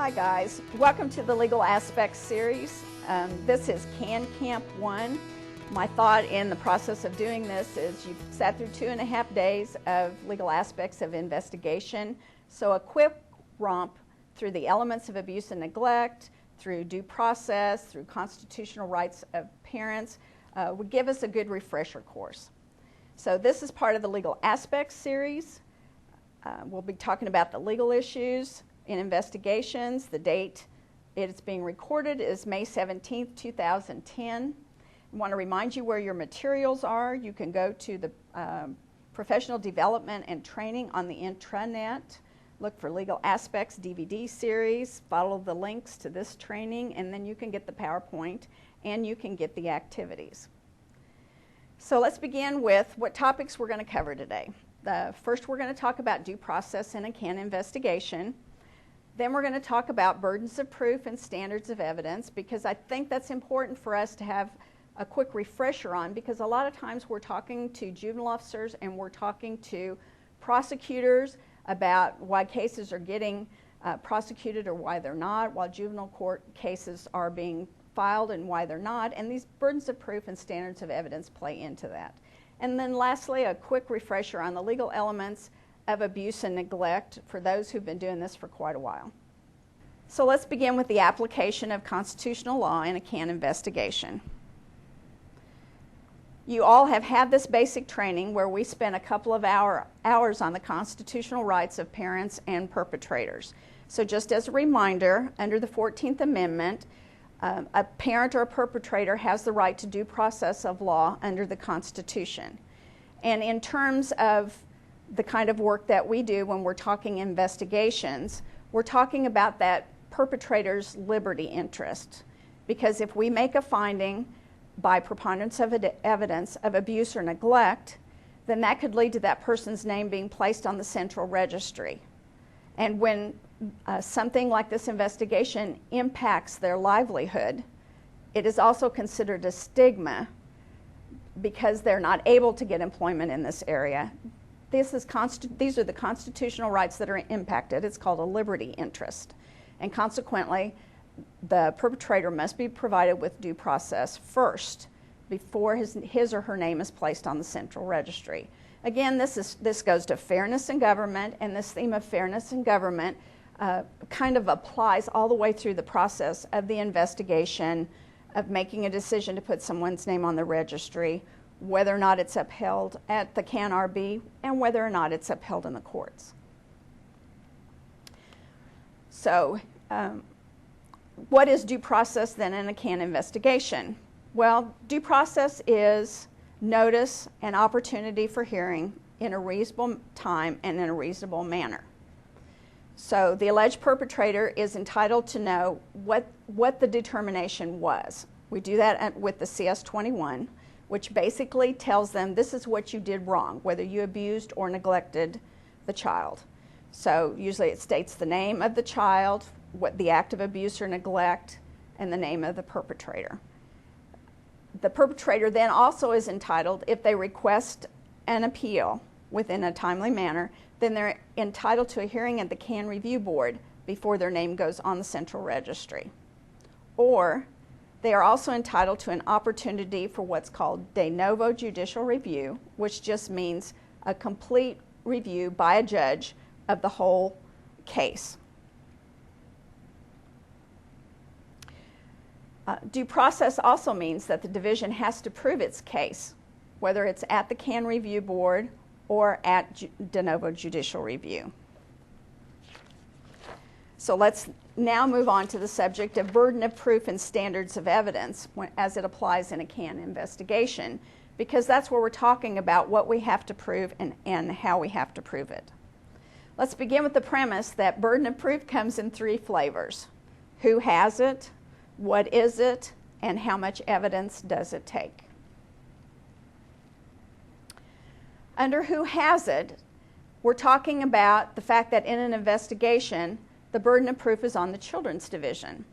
Hi guys, welcome to the Legal Aspects series. This is Can Camp 1. My thought in the process of doing this is you've sat through 2.5 days of legal aspects of investigation. So a quick romp through the elements of abuse and neglect, through due process, through constitutional rights of parents would give us a good refresher course. So this is part of the Legal Aspects series. We'll be talking about the legal issues in investigations. The date it's being recorded is May 17th, 2010. I want to remind you where your materials are. You can go to the Professional Development and Training on the intranet. Look for Legal Aspects DVD series. Follow the links to this training, and then you can get the PowerPoint and you can get the activities. So let's begin with what topics we're going to cover today. First, we're going to talk about due process in a CAN investigation. Then we're going to talk about burdens of proof and standards of evidence, because I think that's important for us to have a quick refresher on, because a lot of times we're talking to juvenile officers and we're talking to prosecutors about why cases are getting prosecuted or why they're not, while juvenile court cases are being filed and why they're not, and these burdens of proof and standards of evidence play into that. And then lastly, a quick refresher on the legal elements of abuse and neglect for those who've been doing this for quite a while. So let's begin with the application of constitutional law in a CAN investigation. You all have had this basic training where we spent a couple of hours on the constitutional rights of parents and perpetrators. So just as a reminder, under the 14th Amendment, a parent or a perpetrator has the right to due process of law under the Constitution. And in terms of the kind of work that we do when we're talking investigations, we're talking about that perpetrator's liberty interest. Because if we make a finding by preponderance of evidence of abuse or neglect, then that could lead to that person's name being placed on the central registry. And when something like this investigation impacts their livelihood, it is also considered a stigma because they're not able to get employment in this area. These are the constitutional rights that are impacted. It's called a liberty interest. And consequently, the perpetrator must be provided with due process first before his or her name is placed on the central registry. Again, this goes to fairness in government, and this theme of fairness in government kind of applies all the way through the process of the investigation, of making a decision to put someone's name on the registry, whether or not it's upheld at the CAN-RB, and whether or not it's upheld in the courts. So, what is due process then in a CAN investigation? Well, due process is notice and opportunity for hearing in a reasonable time and in a reasonable manner. So the alleged perpetrator is entitled to know what the determination was. We do that with the CS-21, which basically tells them this is what you did wrong, whether you abused or neglected the child. So usually it states the name of the child, what the act of abuse or neglect, and the name of the perpetrator. The perpetrator then also is entitled, if they request an appeal within a timely manner, then they're entitled to a hearing at the CAN Review Board before their name goes on the central registry. Or they are also entitled to an opportunity for what's called de novo judicial review, which just means a complete review by a judge of the whole case. Due process also means that the division has to prove its case, whether it's at the CAN Review Board or at de novo judicial review. So let's now move on to the subject of burden of proof and standards of evidence as it applies in a CAN investigation, because that's where we're talking about what we have to prove and how we have to prove it. Let's begin with the premise that burden of proof comes in 3 flavors. Who has it, what is it, and how much evidence does it take? Under who has it, we're talking about the fact that in an investigation, the burden of proof is on the Children's Division.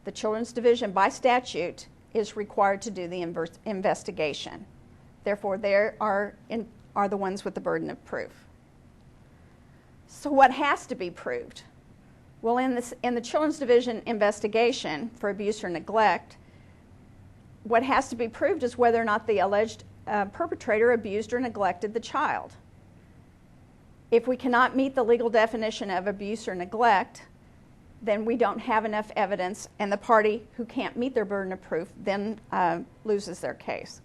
The Children's Division, by statute, is required to do the investigation. Therefore, they are the ones with the burden of proof. So what has to be proved? Well, in the Children's Division investigation for abuse or neglect, what has to be proved is whether or not the alleged perpetrator abused or neglected the child. If we cannot meet the legal definition of abuse or neglect, then we don't have enough evidence, and the party who can't meet their burden of proof then loses their case.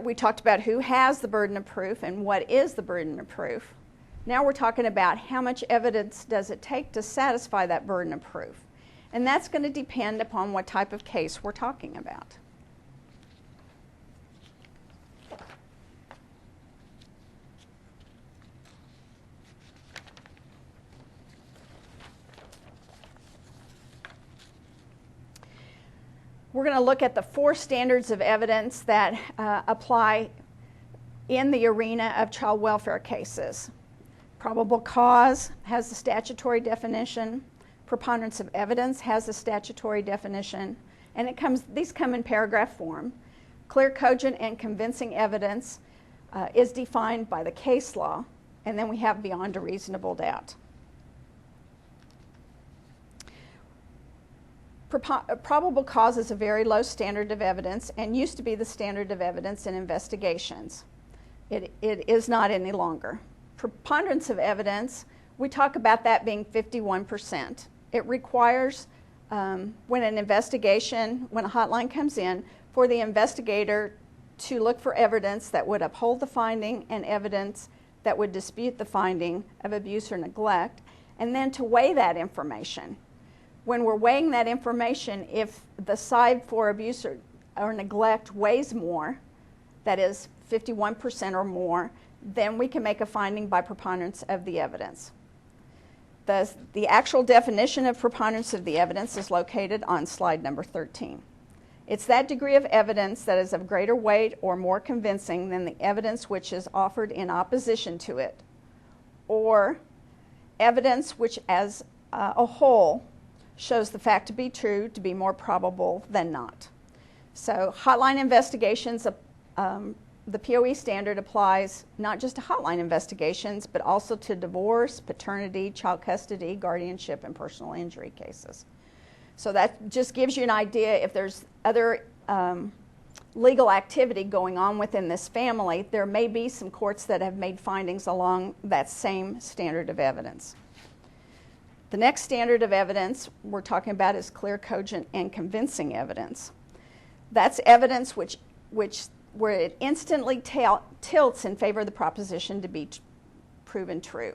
We talked about who has the burden of proof and what is the burden of proof. Now we're talking about how much evidence does it take to satisfy that burden of proof. And that's going to depend upon what type of case we're talking about. We're going to look at the 4 standards of evidence that apply in the arena of child welfare cases. Probable cause has the statutory definition. Preponderance of evidence has the statutory definition. And these come in paragraph form. Clear, cogent, and convincing evidence is defined by the case law. And then we have beyond a reasonable doubt. Probable cause is a very low standard of evidence and used to be the standard of evidence in investigations. It is not any longer. Preponderance of evidence, we talk about that being 51%. It requires, when a hotline comes in, for the investigator to look for evidence that would uphold the finding and evidence that would dispute the finding of abuse or neglect, and then to weigh that information. When we're weighing that information, if the side for abuse or neglect weighs more, that is 51% or more, then we can make a finding by preponderance of the evidence. The actual definition of preponderance of the evidence is located on slide number 13. It's that degree of evidence that is of greater weight or more convincing than the evidence which is offered in opposition to it, or evidence which as a whole shows the fact to be true, to be more probable than not. So hotline investigations, the POE standard applies not just to hotline investigations, but also to divorce, paternity, child custody, guardianship, and personal injury cases. So that just gives you an idea if there's other legal activity going on within this family, there may be some courts that have made findings along that same standard of evidence. The next standard of evidence we're talking about is clear, cogent, and convincing evidence. That's evidence where it instantly tilts in favor of the proposition to be proven true.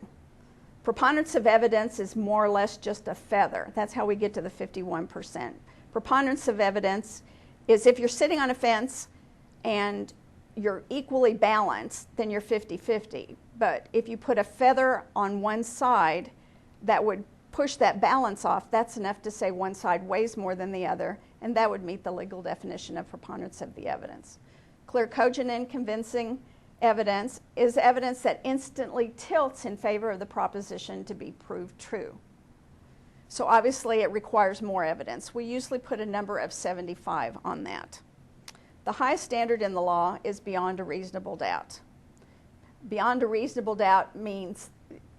Preponderance of evidence is more or less just a feather. That's how we get to the 51%. Preponderance of evidence is if you're sitting on a fence and you're equally balanced, then you're 50-50. But if you put a feather on one side, that would push that balance off. That's enough to say one side weighs more than the other, and that would meet the legal definition of preponderance of the evidence. Clear, cogent, and convincing evidence is evidence that instantly tilts in favor of the proposition to be proved true. So obviously it requires more evidence. We usually put a number of 75 on that. The highest standard in the law is beyond a reasonable doubt. Beyond a reasonable doubt means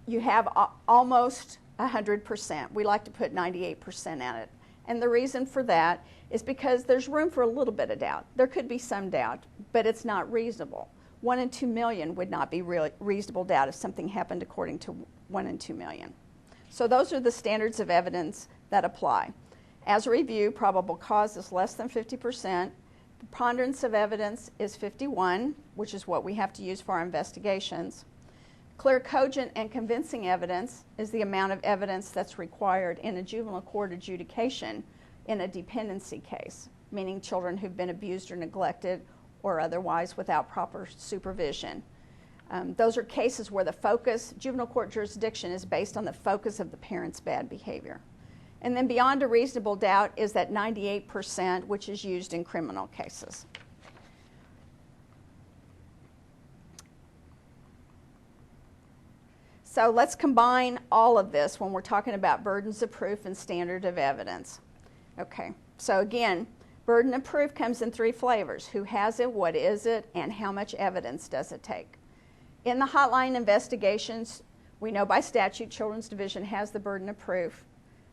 you have almost 100%. We like to put 98% on it. And the reason for that is because there's room for a little bit of doubt. There could be some doubt, but it's not reasonable. 1 in 2 million would not be reasonable doubt if something happened according to 1 in 2 million. So those are the standards of evidence that apply. As a review, probable cause is less than 50%. Preponderance of evidence is 51, which is what we have to use for our investigations. Clear, cogent, and convincing evidence is the amount of evidence that's required in a juvenile court adjudication in a dependency case, meaning children who've been abused or neglected or otherwise without proper supervision. Those are cases where the focus, juvenile court jurisdiction, is based on the focus of the parent's bad behavior. And then beyond a reasonable doubt is that 98%, which is used in criminal cases. So let's combine all of this when we're talking about burdens of proof and standard of evidence. Okay, so again, burden of proof comes in 3 flavors. Who has it, what is it, and how much evidence does it take? In the hotline investigations, We know by statute Children's Division has the burden of proof.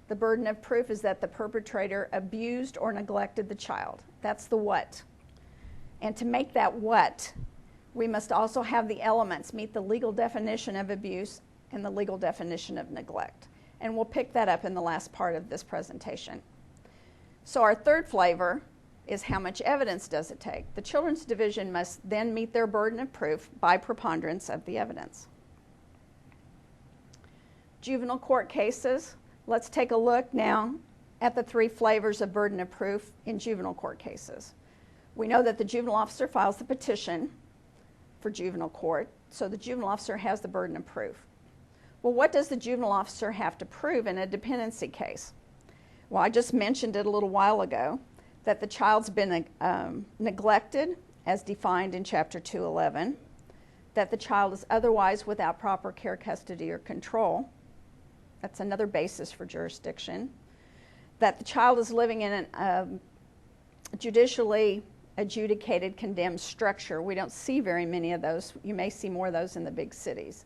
The burden of proof is that the perpetrator abused or neglected the child. That's the what. And to make that what, we must also have the elements meet the legal definition of abuse and the legal definition of neglect. And we'll pick that up in the last part of this presentation. So our third flavor is how much evidence does it take? The Children's Division must then meet their burden of proof by preponderance of the evidence. Juvenile court cases. Let's take a look now at the three flavors of burden of proof in juvenile court cases. We know that the juvenile officer files the petition for juvenile court, so the juvenile officer has the burden of proof. Well, what does the juvenile officer have to prove in a dependency case? Well, I just mentioned it a little while ago, that the child's been neglected as defined in Chapter 211, that the child is otherwise without proper care, custody, or control. That's another basis for jurisdiction. That the child is living in a judicially adjudicated condemned structure. We don't see very many of those. You may see more of those in the big cities.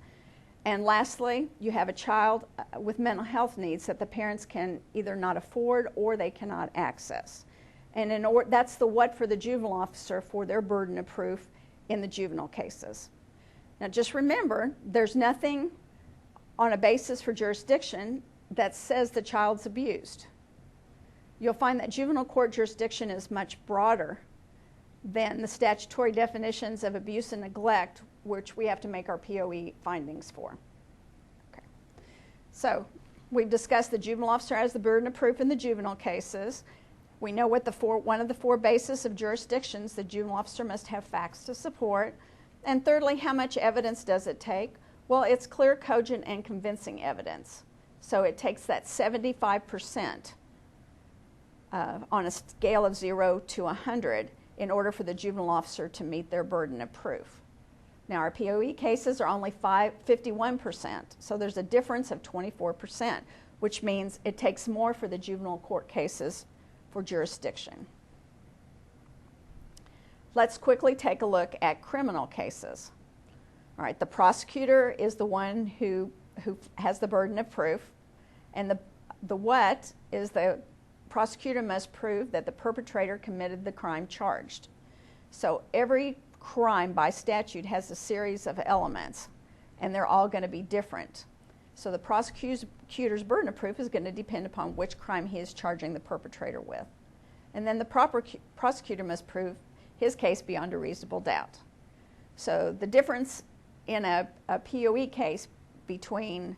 And lastly, you have a child with mental health needs that the parents can either not afford or they cannot access. And that's the what for the juvenile officer for their burden of proof in the juvenile cases. Now just remember, there's nothing on a basis for jurisdiction that says the child's abused. You'll find that juvenile court jurisdiction is much broader than the statutory definitions of abuse and neglect, which we have to make our POE findings for. Okay. So we've discussed the juvenile officer has the burden of proof in the juvenile cases. We know what one of the four bases of jurisdictions the juvenile officer must have facts to support. And thirdly, how much evidence does it take? Well, it's clear, cogent, and convincing evidence. So it takes that 75% on a scale of 0 to 100 in order for the juvenile officer to meet their burden of proof. Now, our POE cases are only 51%, so there's a difference of 24%, which means it takes more for the juvenile court cases for jurisdiction. Let's quickly take a look at criminal cases. All right, the prosecutor is the one who has the burden of proof, and the what is the prosecutor must prove that the perpetrator committed the crime charged. So every crime by statute has a series of elements, and they're all going to be different. So the prosecutor's burden of proof is going to depend upon which crime he is charging the perpetrator with. And then the prosecutor must prove his case beyond a reasonable doubt. So the difference in a POE case between,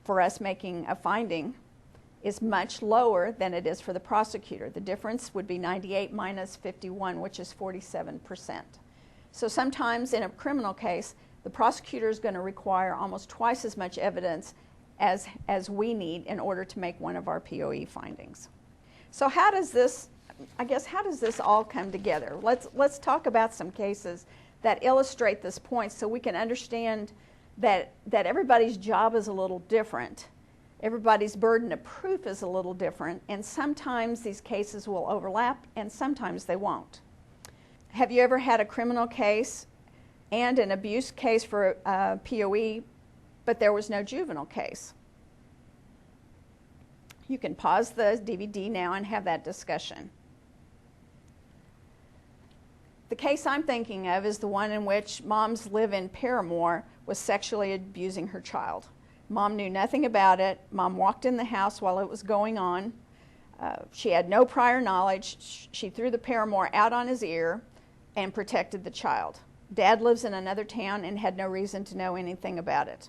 for us making a finding, is much lower than it is for the prosecutor. The difference would be 98 minus 51, which is 47%. So sometimes in a criminal case, the prosecutor is going to require almost twice as much evidence as we need in order to make one of our POE findings. So how does this all come together? Let's talk about some cases that illustrate this point so we can understand that everybody's job is a little different. Everybody's burden of proof is a little different, and sometimes these cases will overlap and sometimes they won't. Have you ever had a criminal case and an abuse case for POE, but there was no juvenile case? You can pause the DVD now and have that discussion. The case I'm thinking of is the one in which mom's live-in paramour was sexually abusing her child. Mom knew nothing about it. Mom walked in the house while it was going on. She had no prior knowledge. She threw the paramour out on his ear and protected the child. Dad lives in another town and had no reason to know anything about it.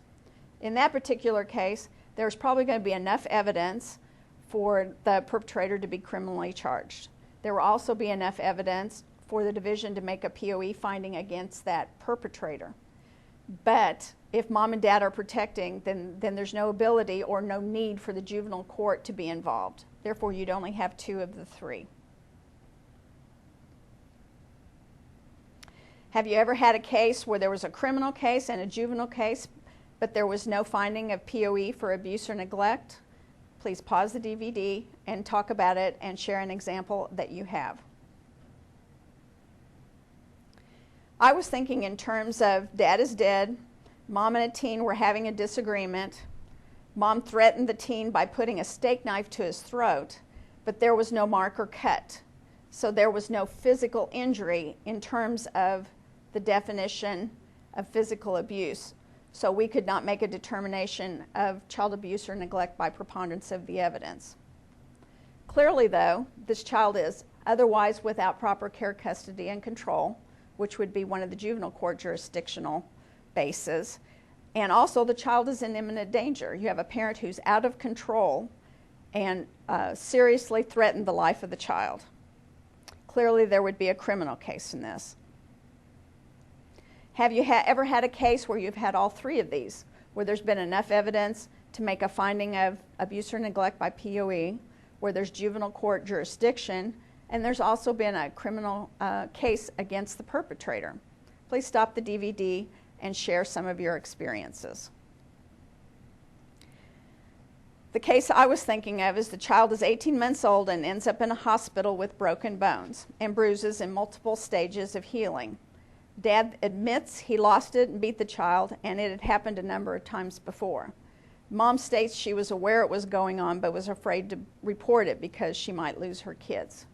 In that particular case, there's probably going to be enough evidence for the perpetrator to be criminally charged. There will also be enough evidence for the division to make a POE finding against that perpetrator. But if mom and dad are protecting, then there's no ability or no need for the juvenile court to be involved. Therefore, you'd only have 2 of the 3. Have you ever had a case where there was a criminal case and a juvenile case, but there was no finding of POE for abuse or neglect? Please pause the DVD and talk about it and share an example that you have. I was thinking in terms of dad is dead, Mom and a teen were having a disagreement. Mom threatened the teen by putting a steak knife to his throat, but there was no mark or cut. So there was no physical injury in terms of the definition of physical abuse. So we could not make a determination of child abuse or neglect by preponderance of the evidence. Clearly, though, this child is otherwise without proper care, custody, and control, which would be one of the juvenile court jurisdictional bases. And also, the child is in imminent danger. You have a parent who's out of control and seriously threatened the life of the child. Clearly, there would be a criminal case in this. Have you ever had a case where you've had all three of these, where there's been enough evidence to make a finding of abuse or neglect by POE, where there's juvenile court jurisdiction, and there's also been a criminal case against the perpetrator? Please stop the DVD and share some of your experiences. The case I was thinking of is the child is 18 months old and ends up in a hospital with broken bones and bruises in multiple stages of healing. Dad admits he lost it and beat the child, and it had happened a number of times before. Mom states she was aware it was going on but was afraid to report it because she might lose her kids.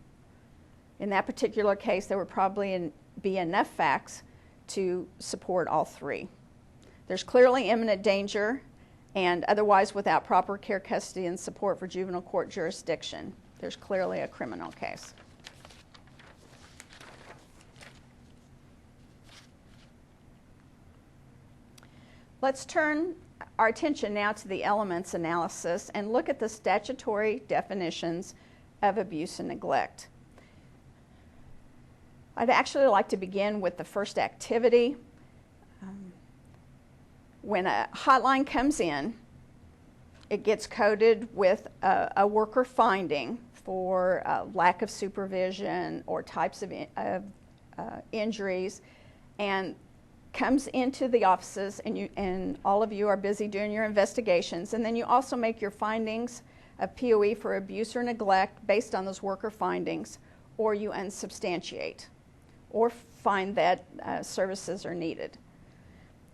In that particular case, there would probably be enough facts to support all three. There's clearly imminent danger and otherwise without proper care, custody, and support for juvenile court jurisdiction. There's clearly a criminal case. Let's turn our attention now to the elements analysis and look at the statutory definitions of abuse and neglect. I'd actually like to begin with the first activity. When a hotline comes in, it gets coded with a worker finding for lack of supervision or types of injuries, and comes into the offices, and all of you are busy doing your investigations, and then you also make your findings of POE for abuse or neglect based on those worker findings, or you unsubstantiate or find that services are needed.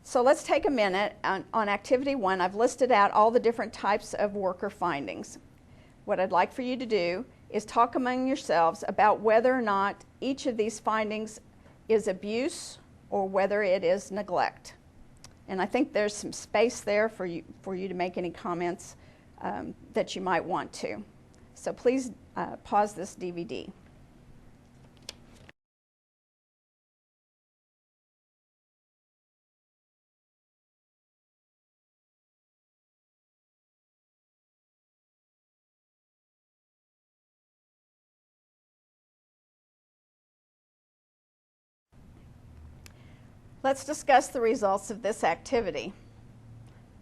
So let's take a minute. On activity 1, I've listed out all the different types of worker findings. What I'd like for you to do is talk among yourselves about whether or not each of these findings is abuse or whether it is neglect. And I think there's some space there for you to make any comments that you might want to. So please pause this DVD. Let's discuss the results of this activity.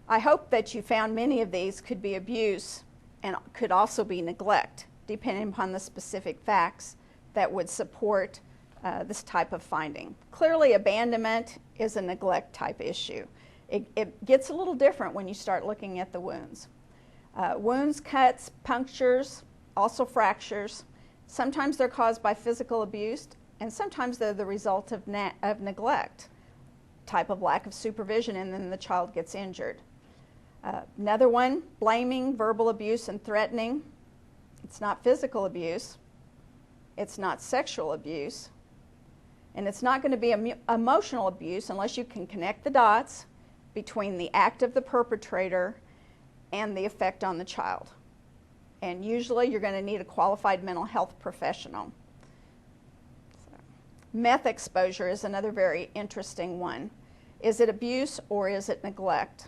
I hope that you found many of these could be abuse and could also be neglect, depending upon the specific facts that would support this type of finding. Clearly, abandonment is a neglect type issue. It gets a little different when you start looking at the wounds. Wounds, cuts, punctures, also fractures. Sometimes they're caused by physical abuse, and sometimes they're the result of neglect, type of lack of supervision, and then the child gets injured. Another one, blaming, verbal abuse, and threatening. It's not physical abuse. It's not sexual abuse. And it's not going to be emotional abuse unless you can connect the dots between the act of the perpetrator and the effect on the child. And usually you're going to need a qualified mental health professional. Meth exposure is another very interesting one. Is it abuse or is it neglect?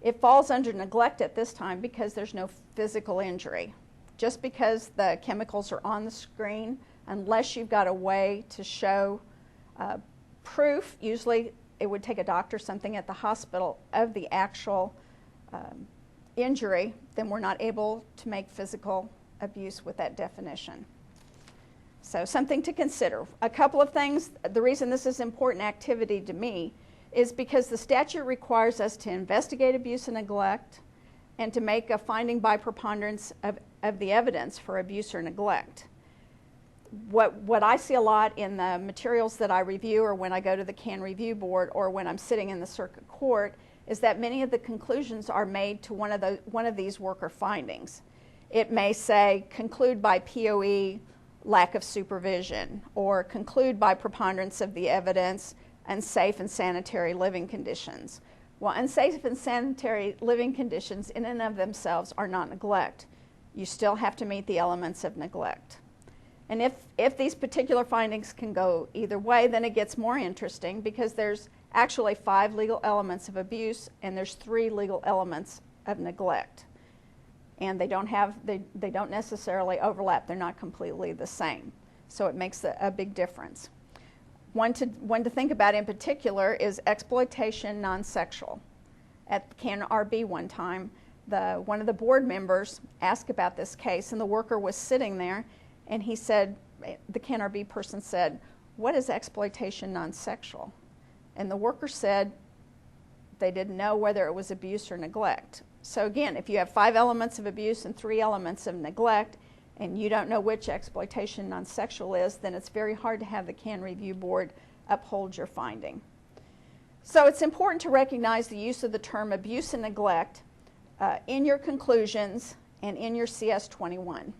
It falls under neglect at this time because there's no physical injury. Just because the chemicals are on the screen, unless you've got a way to show proof, usually it would take a doctor or something at the hospital of the actual injury, then we're not able to make physical abuse with that definition. So something to consider. A couple of things. The reason this is important activity to me is because the statute requires us to investigate abuse and neglect and to make a finding by preponderance of the evidence for abuse or neglect. What I see a lot in the materials that I review, or when I go to the CAN review board, or when I'm sitting in the circuit court, is that many of the conclusions are made to one of these worker findings. It may say, conclude by POE, lack of supervision, or conclude by preponderance of the evidence, unsafe and sanitary living conditions. Well, unsafe and sanitary living conditions in and of themselves are not neglect. You still have to meet the elements of neglect. And if these particular findings can go either way, then it gets more interesting, because there's actually 5 legal elements of abuse and there's 3 legal elements of neglect. And they don't necessarily overlap. They're not completely the same. So it makes a big difference. One to think about in particular is exploitation non-sexual. At CAN RB one time, one of the board members asked about this case, and the worker was sitting there, and he said, the CAN RB person said, "What is exploitation non-sexual?" And the worker said they didn't know whether it was abuse or neglect. So again, if you have 5 elements of abuse and 3 elements of neglect, and you don't know which exploitation non-sexual is, then it's very hard to have the CAN review board uphold your finding. So it's important to recognize the use of the term abuse and neglect in your conclusions and in your CS-21.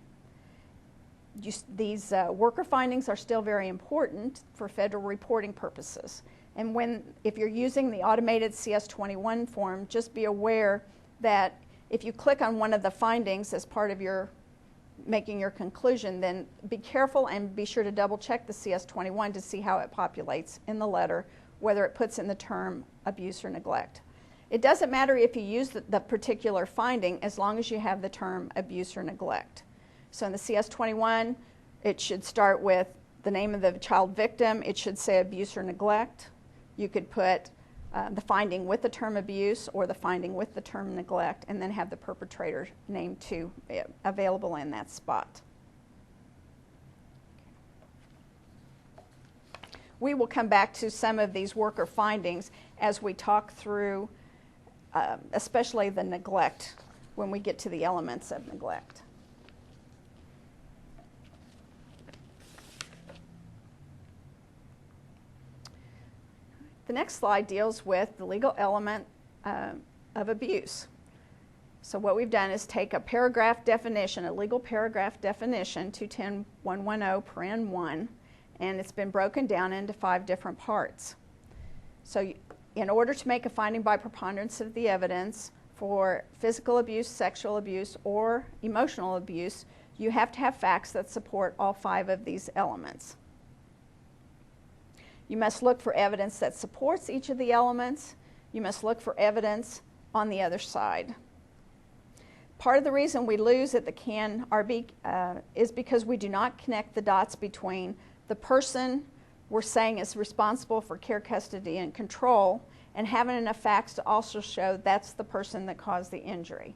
These worker findings are still very important for federal reporting purposes. And if you're using the automated CS-21 form, just be aware that if you click on one of the findings as part of your making your conclusion, then be careful and be sure to double check the CS-21 to see how it populates in the letter, whether it puts in the term abuse or neglect. It doesn't matter if you use the particular finding as long as you have the term abuse or neglect. So in the CS-21, it should start with the name of the child victim. It should say abuse or neglect. You could put the finding with the term abuse or the finding with the term neglect, and then have the perpetrator name too available in that spot. We will come back to some of these worker findings as we talk through especially the neglect when we get to the elements of neglect. The next slide deals with the legal element of abuse. So what we've done is take a paragraph definition, a legal paragraph definition, 210.110 paren 1, and it's been broken down into 5 different parts. So in order to make a finding by preponderance of the evidence for physical abuse, sexual abuse, or emotional abuse, you have to have facts that support all 5 of these elements. You must look for evidence that supports each of the elements. You must look for evidence on the other side. Part of the reason we lose at the CAN RB is because we do not connect the dots between the person we're saying is responsible for care, custody, and control, and having enough facts to also show that's the person that caused the injury.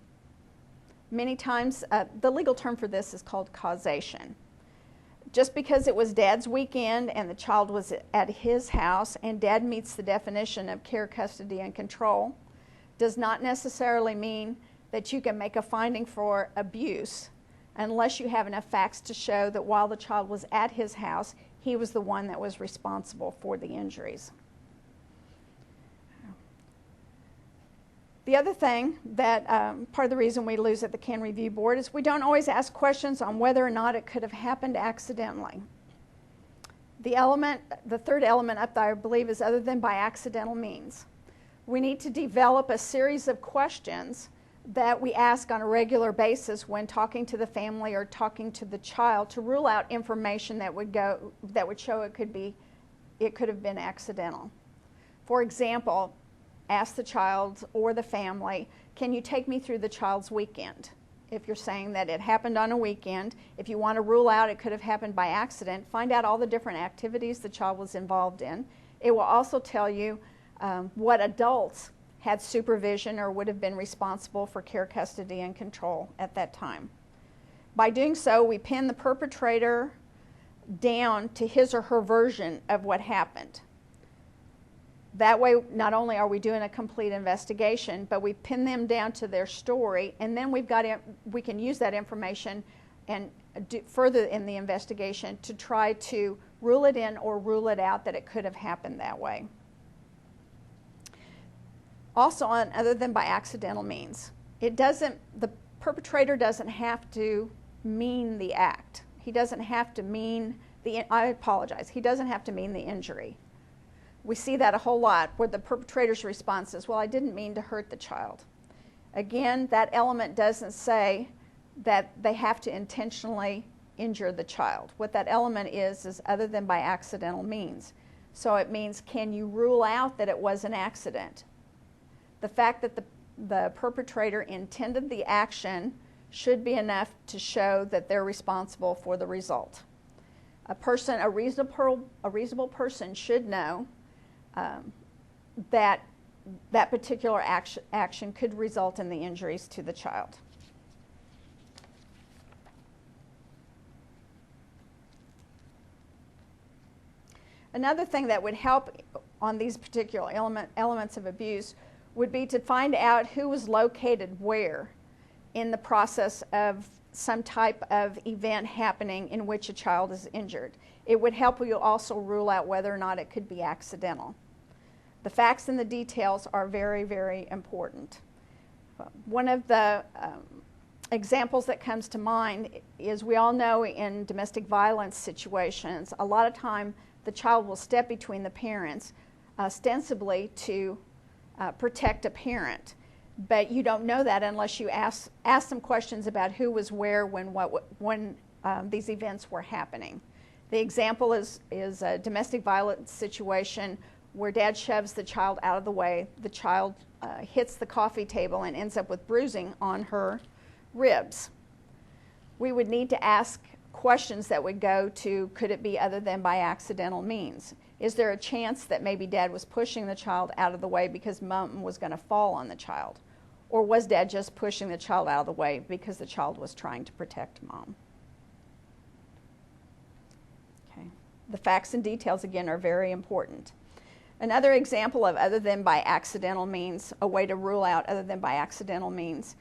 Many times, the legal term for this is called causation. Just because it was Dad's weekend and the child was at his house and Dad meets the definition of care, custody, and control does not necessarily mean that you can make a finding for abuse unless you have enough facts to show that while the child was at his house, he was the one that was responsible for the injuries. The other thing that part of the reason we lose at the CAN review board is we don't always ask questions on whether or not it could have happened accidentally. The third element up there, I believe, is other than by accidental means. We need to develop a series of questions that we ask on a regular basis when talking to the family or talking to the child to rule out information that would show it could have been accidental. For example, ask the child or the family, can you take me through the child's weekend? If you're saying that it happened on a weekend, if you want to rule out it could have happened by accident, find out all the different activities the child was involved in. It will also tell you what adults had supervision or would have been responsible for care, custody, and control at that time. By doing so, we pin the perpetrator down to his or her version of what happened. That way, not only are we doing a complete investigation, but we pin them down to their story, and then we can use that information and further in the investigation to try to rule it in or rule it out that it could have happened that way. Also, on other than by accidental means, the perpetrator doesn't have to mean the act. He doesn't have to mean he doesn't have to mean the injury. We see that a whole lot where the perpetrator's response is, well, I didn't mean to hurt the child. Again, that element doesn't say that they have to intentionally injure the child. What that element is other than by accidental means. So it means, can you rule out that it was an accident? The fact that the perpetrator intended the action should be enough to show that they're responsible for the result. A reasonable person should know that that particular action could result in the injuries to the child. Another thing that would help on these particular elements of abuse would be to find out who was located where in the process of some type of event happening in which a child is injured. It would help you also rule out whether or not it could be accidental. The facts and the details are very, very important. One of the examples that comes to mind is, we all know in domestic violence situations, a lot of time the child will step between the parents, ostensibly to protect a parent. But you don't know that unless you ask them questions about who was where when these events were happening. The example is a domestic violence situation where dad shoves the child out of the way. The child hits the coffee table and ends up with bruising on her ribs. We would need to ask questions that would go to, could it be other than by accidental means? Is there a chance that maybe dad was pushing the child out of the way because mom was going to fall on the child? Or was dad just pushing the child out of the way because the child was trying to protect mom? Okay. The facts and details, again, are very important. Another example of other than by accidental means, a way to rule out other than by accidental means.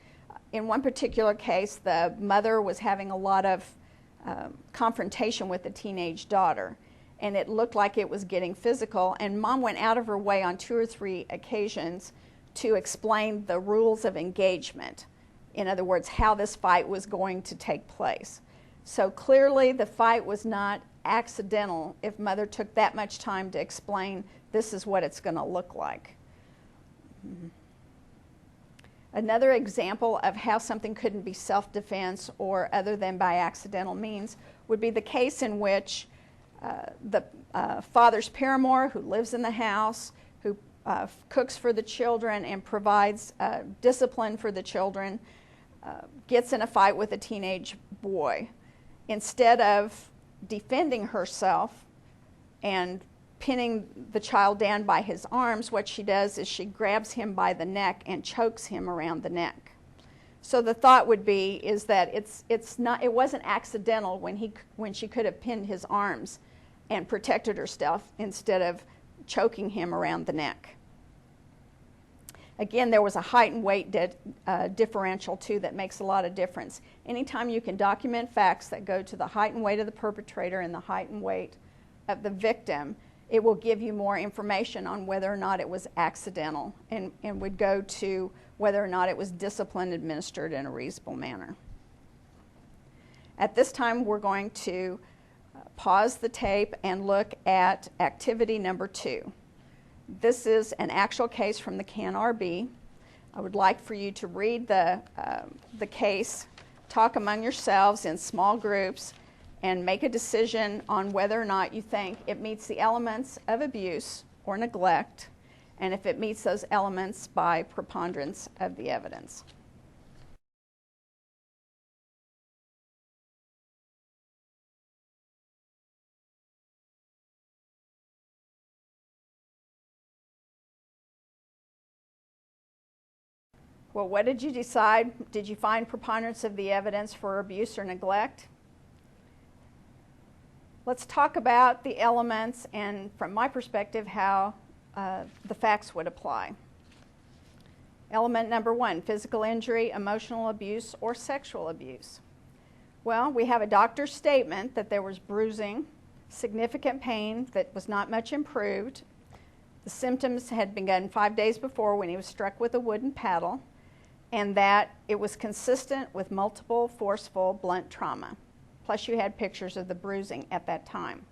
In one particular case, the mother was having a lot of confrontation with the teenage daughter, and it looked like it was getting physical, and mom went out of her way on 2 or 3 occasions to explain the rules of engagement. In other words, how this fight was going to take place. So clearly the fight was not accidental if mother took that much time to explain this is what it's going to look like. Another example of how something couldn't be self-defense or other than by accidental means would be the case in which the father's paramour, who lives in the house, who cooks for the children and provides discipline for the children, gets in a fight with a teenage boy. Instead of defending herself and pinning the child down by his arms, what she does is she grabs him by the neck and chokes him around the neck. So the thought would be is that it wasn't accidental when she could have pinned his arms and protected herself instead of choking him around the neck. Again, there was a height and weight differential too that makes a lot of difference. Anytime you can document facts that go to the height and weight of the perpetrator and the height and weight of the victim, it will give you more information on whether or not it was accidental and would go to whether or not it was discipline administered in a reasonable manner. At this time, we're going to pause the tape and look at activity number 2. This is an actual case from the CAN-RB. I would like for you to read the case, talk among yourselves in small groups, and make a decision on whether or not you think it meets the elements of abuse or neglect, and if it meets those elements by preponderance of the evidence. Well, what did you decide? Did you find preponderance of the evidence for abuse or neglect? Let's talk about the elements and, from my perspective, how the facts would apply. Element number 1, physical injury, emotional abuse, or sexual abuse. Well, we have a doctor's statement that there was bruising, significant pain that was not much improved. The symptoms had begun 5 days before when he was struck with a wooden paddle, and that it was consistent with multiple forceful blunt trauma. Plus you had pictures of the bruising at that time.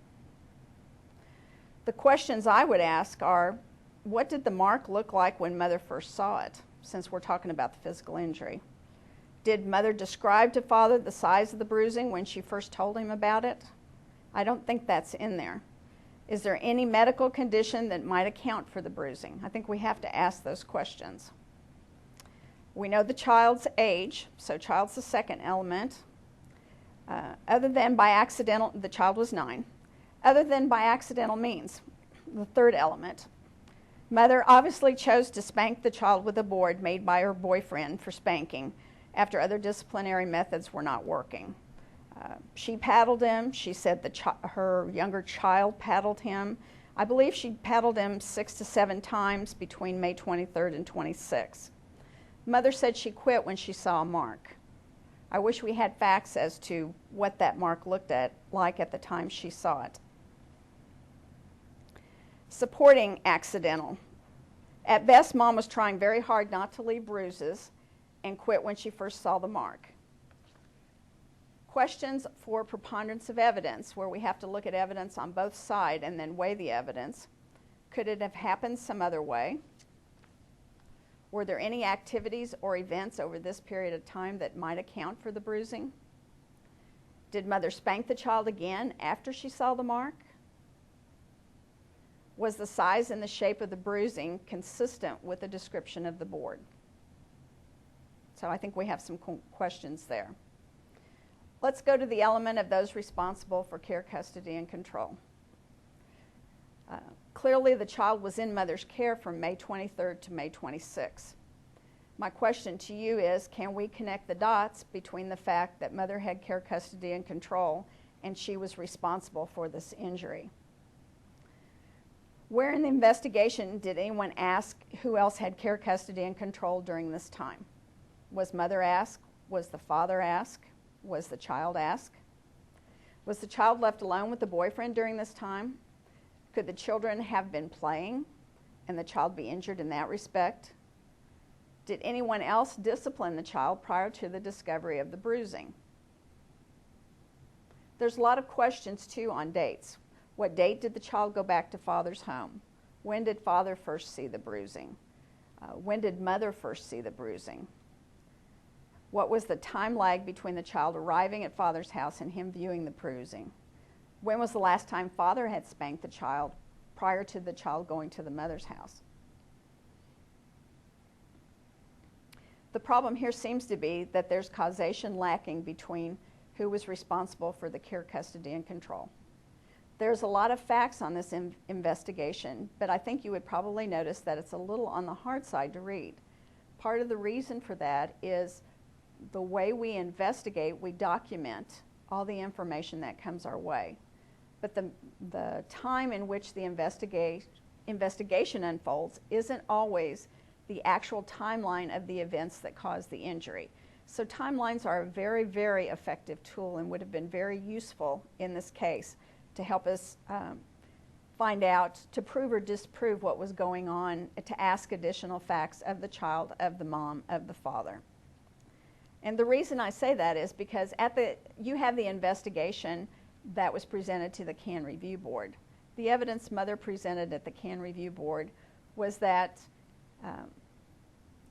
The questions I would ask are, what did the mark look like when Mother first saw it, since we're talking about the physical injury? Did Mother describe to Father the size of the bruising when she first told him about it? I don't think that's in there. Is there any medical condition that might account for the bruising? I think we have to ask those questions. We know the child's age, so child's the second element. Other than by accidental, the child was 9. Other than by accidental means, the third element. Mother obviously chose to spank the child with a board made by her boyfriend for spanking after other disciplinary methods were not working. She paddled him. She said her younger child paddled him. I believe she paddled him 6 to 7 times between May 23rd and 26th. Mother said she quit when she saw a mark. I wish we had facts as to what that mark looked like at the time she saw it. Supporting accidental. At best, Mom was trying very hard not to leave bruises and quit when she first saw the mark. Questions for preponderance of evidence, where we have to look at evidence on both sides and then weigh the evidence. Could it have happened some other way? Were there any activities or events over this period of time that might account for the bruising? Did Mother spank the child again after she saw the mark? Was the size and the shape of the bruising consistent with the description of the board? So I think we have some questions there. Let's go to the element of those responsible for care, custody, and control. Clearly, the child was in Mother's care from May 23rd to May 26th. My question to you is, can we connect the dots between the fact that Mother had care, custody, and control, and she was responsible for this injury? Where in the investigation did anyone ask who else had care, custody, and control during this time? Was Mother asked? Was the father asked? Was the child asked? Was the child left alone with the boyfriend during this time? Could the children have been playing and the child be injured in that respect? Did anyone else discipline the child prior to the discovery of the bruising? There's a lot of questions too on dates. What date did the child go back to Father's home? When did Father first see the bruising? When did Mother first see the bruising? What was the time lag between the child arriving at Father's house and him viewing the bruising? When was the last time Father had spanked the child prior to the child going to the mother's house? The problem here seems to be that there's causation lacking between who was responsible for the care, custody, and control. There's a lot of facts on this investigation, but I think you would probably notice that it's a little on the hard side to read. Part of the reason for that is the way we investigate, we document all the information that comes our way. But the time in which the investigation unfolds isn't always the actual timeline of the events that caused the injury. So timelines are a very, very effective tool and would have been very useful in this case to help us find out, to prove or disprove what was going on, to ask additional facts of the child, of the mom, of the father. And the reason I say that is because you have the investigation that was presented to the CAN Review Board. The evidence Mother presented at the CAN Review Board was that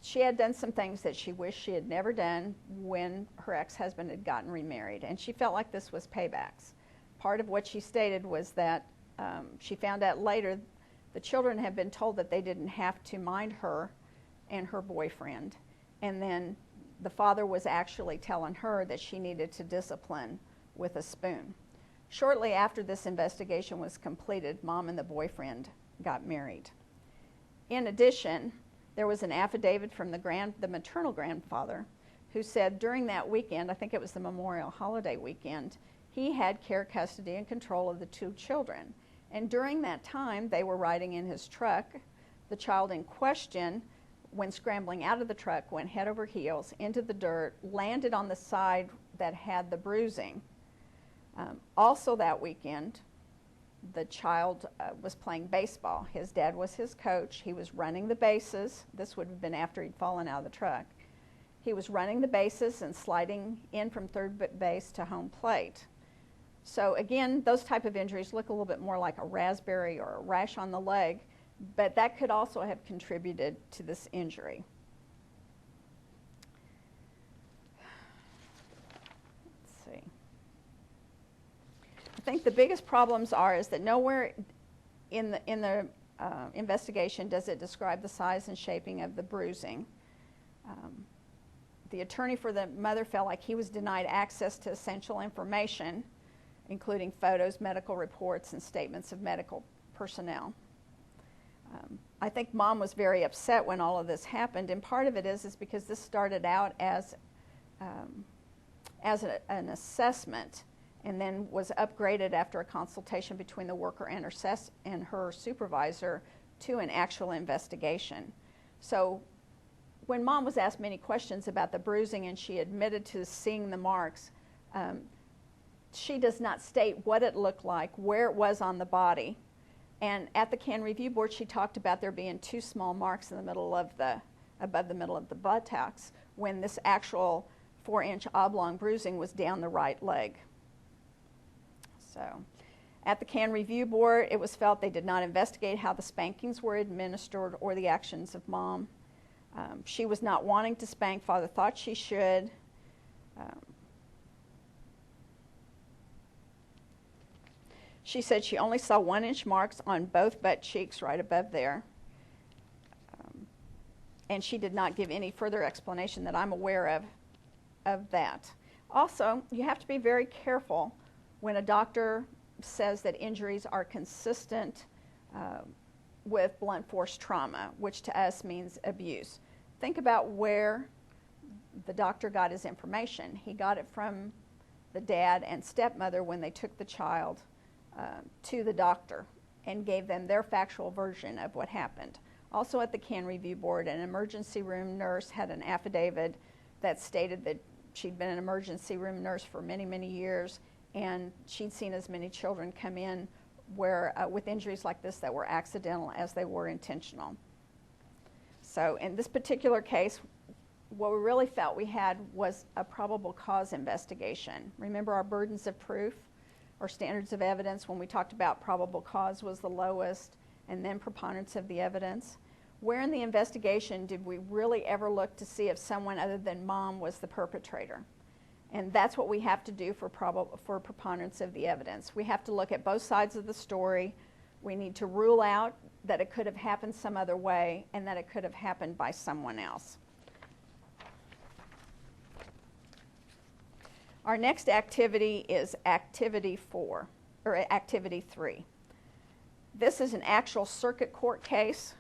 she had done some things that she wished she had never done when her ex-husband had gotten remarried, and she felt like this was paybacks. Part of what she stated was that she found out later the children had been told that they didn't have to mind her and her boyfriend, and then the father was actually telling her that she needed to discipline with a spoon. Shortly after this investigation was completed, Mom and the boyfriend got married. In addition, there was an affidavit from the maternal grandfather who said during that weekend, I think it was the Memorial Holiday weekend, he had care, custody, and control of the 2 children. And during that time, they were riding in his truck. The child in question, when scrambling out of the truck, went head over heels into the dirt, landed on the side that had the bruising. Also that weekend, the child was playing baseball. His dad was his coach. He was running the bases. This would have been after he'd fallen out of the truck. He was running the bases and sliding in from third base to home plate. So again, those type of injuries look a little bit more like a raspberry or a rash on the leg, but that could also have contributed to this injury. Let's see. I think the biggest problems is that nowhere in the investigation does it describe the size and shaping of the bruising. The attorney for the mother felt like he was denied access to essential information, including photos, medical reports, and statements of medical personnel. I think Mom was very upset when all of this happened, and part of it is because this started out as an assessment and then was upgraded after a consultation between the worker and her supervisor to an actual investigation. So when Mom was asked many questions about the bruising and she admitted to seeing the marks, she does not state what it looked like, where it was on the body. And at the CAN review board, she talked about there being 2 small marks in the middle of above the middle of the buttocks, when this actual 4-inch oblong bruising was down the right leg. So at the CAN review board, it was felt they did not investigate how the spankings were administered or the actions of Mom. She was not wanting to spank. Father thought she should. She said she only saw 1-inch marks on both butt cheeks right above there. And she did not give any further explanation that I'm aware of that. Also, you have to be very careful when a doctor says that injuries are consistent with blunt force trauma, which to us means abuse. Think about where the doctor got his information. He got it from the dad and stepmother when they took the child to the doctor and gave them their factual version of what happened. Also at the CAN review board, an emergency room nurse had an affidavit that stated that she'd been an emergency room nurse for many, many years, and she'd seen as many children come in with injuries like this that were accidental as they were intentional. So in this particular case, what we really felt we had was a probable cause investigation. Remember our burdens of proof or standards of evidence when we talked about probable cause was the lowest, and then preponderance of the evidence. Where in the investigation did we really ever look to see if someone other than Mom was the perpetrator? And that's what we have to do for preponderance of the evidence. We have to look at both sides of the story. We need to rule out that it could have happened some other way and that it could have happened by someone else. Our next activity is activity 3. This is an actual circuit court case.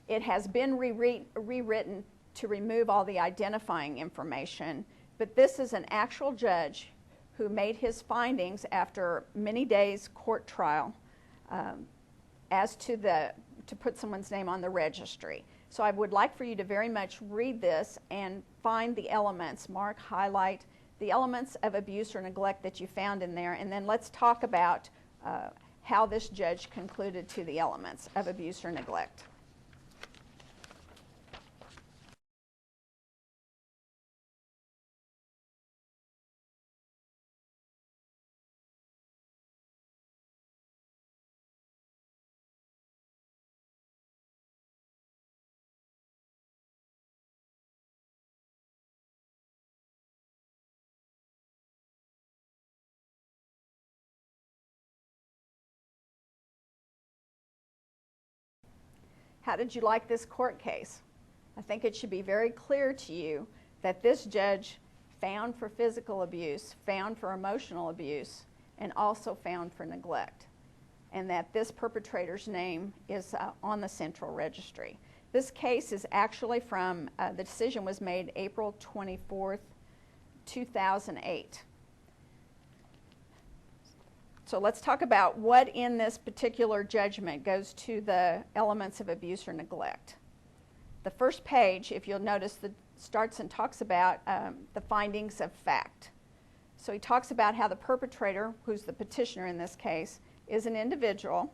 It has been rewritten to remove all the identifying information, but this is an actual judge who made his findings after many days court trial as to put someone's name on the registry. So I would like for you to very much read this and find the elements, mark, highlight the elements of abuse or neglect that you found in there, and then let's talk about how this judge concluded to the elements of abuse or neglect. How did you like this court case? I think it should be very clear to you that this judge found for physical abuse, found for emotional abuse, and also found for neglect, and that this perpetrator's name is on the central registry. This case is actually from, the decision was made April 24th, 2008. So let's talk about what in this particular judgment goes to the elements of abuse or neglect. The first page, if you'll notice starts and talks about the findings of fact. So he talks about how the perpetrator, who's the petitioner in this case, is an individual.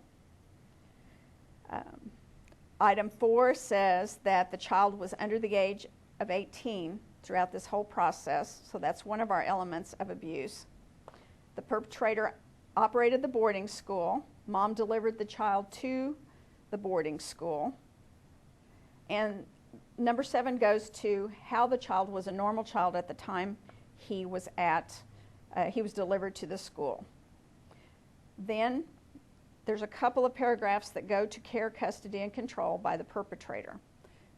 Item 4 says that the child was under the age of 18 throughout this whole process, so that's one of our elements of abuse. The perpetrator operated the boarding school. Mom delivered the child to the boarding school. And number 7 goes to how the child was a normal child at the time he was delivered to the school. Then there's a couple of paragraphs that go to care, custody, and control by the perpetrator.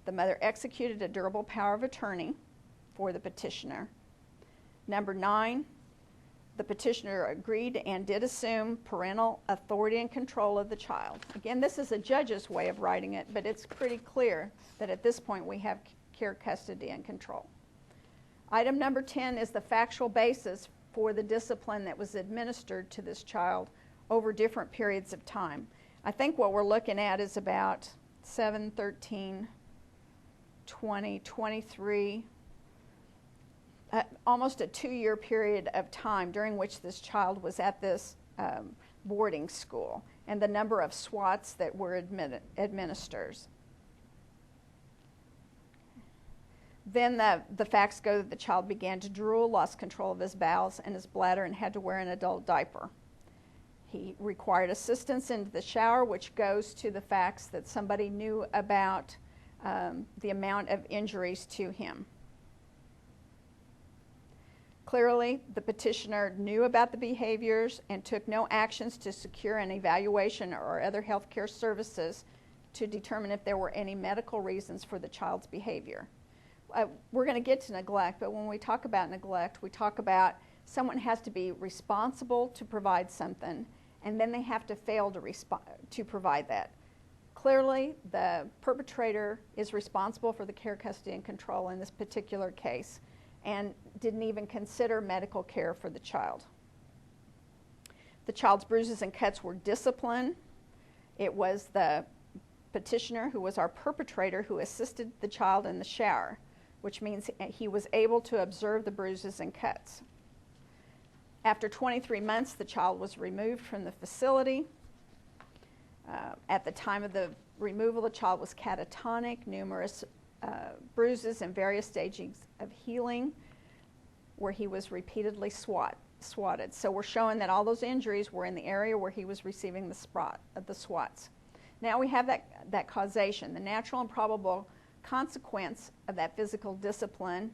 The mother executed a durable power of attorney for the petitioner. Number 9, the petitioner agreed and did assume parental authority and control of the child. Again, this is a judge's way of writing it, but it's pretty clear that at this point we have care, custody, and control. Item number 10 is the factual basis for the discipline that was administered to this child over different periods of time. I think what we're looking at is about 7, 13, 20, 23, almost a 2-year period of time during which this child was at this boarding school, and the number of swats that were administered. Then the facts go that the child began to drool, lost control of his bowels and his bladder, and had to wear an adult diaper. He required assistance into the shower, which goes to the facts that somebody knew about the amount of injuries to him. Clearly, the petitioner knew about the behaviors and took no actions to secure an evaluation or other health care services to determine if there were any medical reasons for the child's behavior. We're going to get to neglect, but when we talk about neglect, we talk about someone has to be responsible to provide something, and then they have to fail to provide that. Clearly, the perpetrator is responsible for the care, custody, and control in this particular case, and didn't even consider medical care for the child. The child's bruises and cuts were discipline. It was the petitioner, who was our perpetrator, who assisted the child in the shower, which means he was able to observe the bruises and cuts. After 23 months, the child was removed from the facility. At the time of the removal, the child was catatonic, numerous bruises in various stages of healing, where he was repeatedly swatted. So we're showing that all those injuries were in the area where he was receiving the swats. Now we have that causation. The natural and probable consequence of that physical discipline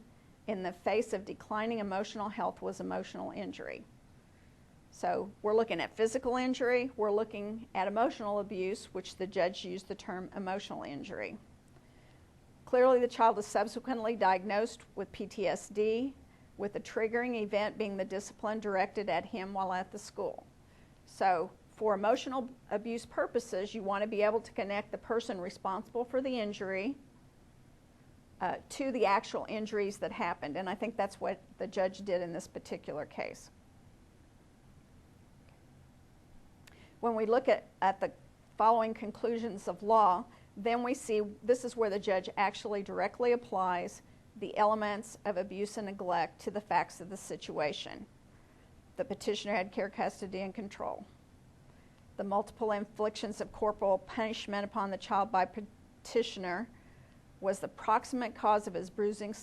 in the face of declining emotional health was emotional injury. So we're looking at physical injury, we're looking at emotional abuse, which the judge used the term emotional injury. Clearly, the child was subsequently diagnosed with PTSD, with the triggering event being the discipline directed at him while at the school. So for emotional abuse purposes, you want to be able to connect the person responsible for the injury to the actual injuries that happened, and I think that's what the judge did in this particular case. When we look at the following conclusions of law, then we see this is where the judge actually directly applies the elements of abuse and neglect to the facts of the situation. The petitioner had care, custody, and control. The multiple inflictions of corporal punishment upon the child by petitioner was the proximate cause of his bruising,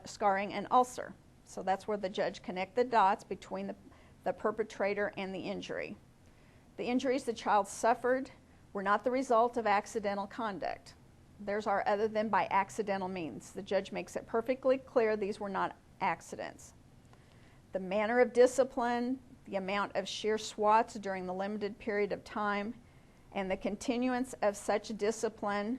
scarring, and ulcer. So that's where the judge connected the dots between the perpetrator and the injury. The injuries the child suffered were not the result of accidental conduct. There's our other than by accidental means. The judge makes it perfectly clear these were not accidents. The manner of discipline, the amount of sheer swats during the limited period of time, and the continuance of such discipline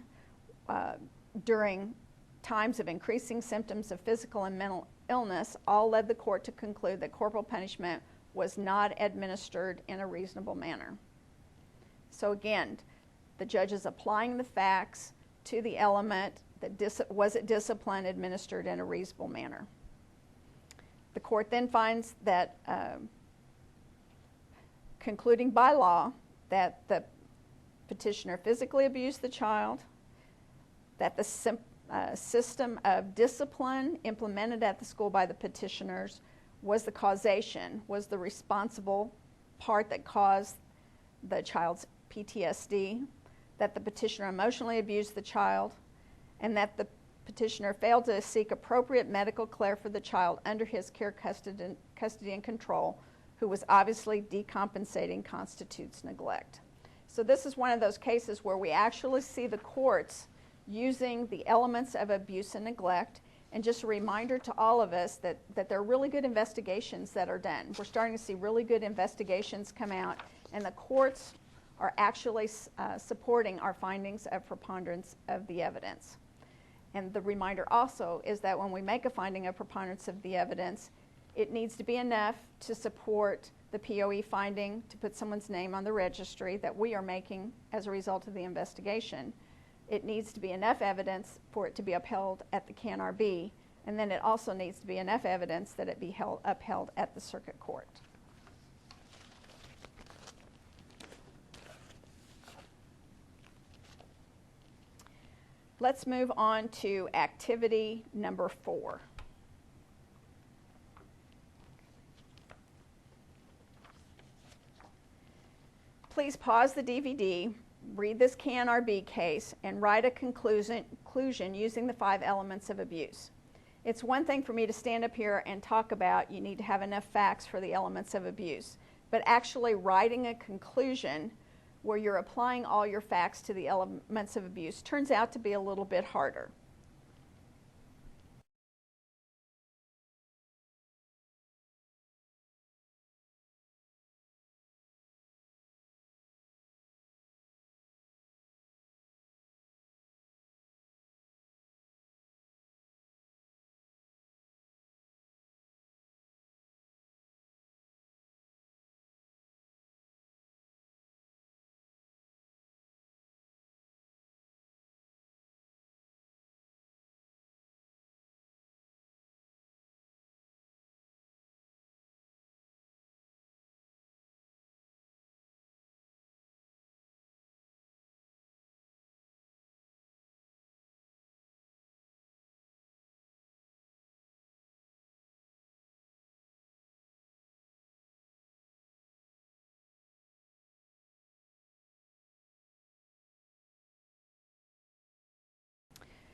during times of increasing symptoms of physical and mental illness all led the court to conclude that corporal punishment was not administered in a reasonable manner. So again, the judge is applying the facts to the element that was it discipline administered in a reasonable manner. The court then finds that, concluding by law, that the petitioner physically abused the child, that system of discipline implemented at the school by the petitioners was the causation, was the responsible part that caused the child's PTSD, that the petitioner emotionally abused the child, and that the petitioner failed to seek appropriate medical care for the child under his care, custody, and control, who was obviously decompensating, constitutes neglect. So this is one of those cases where we actually see the courts using the elements of abuse and neglect. And just a reminder to all of us that there are really good investigations that are done. We're starting to see really good investigations come out, and the courts are actually supporting our findings of preponderance of the evidence. And the reminder also is that when we make a finding of preponderance of the evidence, it needs to be enough to support the POE finding, to put someone's name on the registry that we are making as a result of the investigation. It needs to be enough evidence for it to be upheld at the CANRB, and then it also needs to be enough evidence that it be upheld at the circuit court. Let's move on to activity number 4. Please pause the DVD, read this CANRB case, and write a conclusion using the 5 elements of abuse. It's one thing for me to stand up here and talk about you need to have enough facts for the elements of abuse, but actually writing a conclusion where you're applying all your facts to the elements of abuse turns out to be a little bit harder.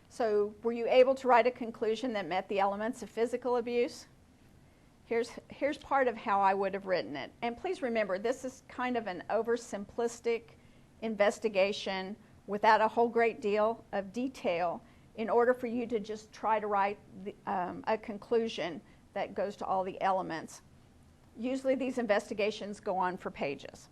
So were you able to write a conclusion that met the elements of physical abuse? Here's part of how I would have written it. And please remember, this is kind of an oversimplistic investigation without a whole great deal of detail in order for you to just try to write a conclusion that goes to all the elements. Usually these investigations go on for pages.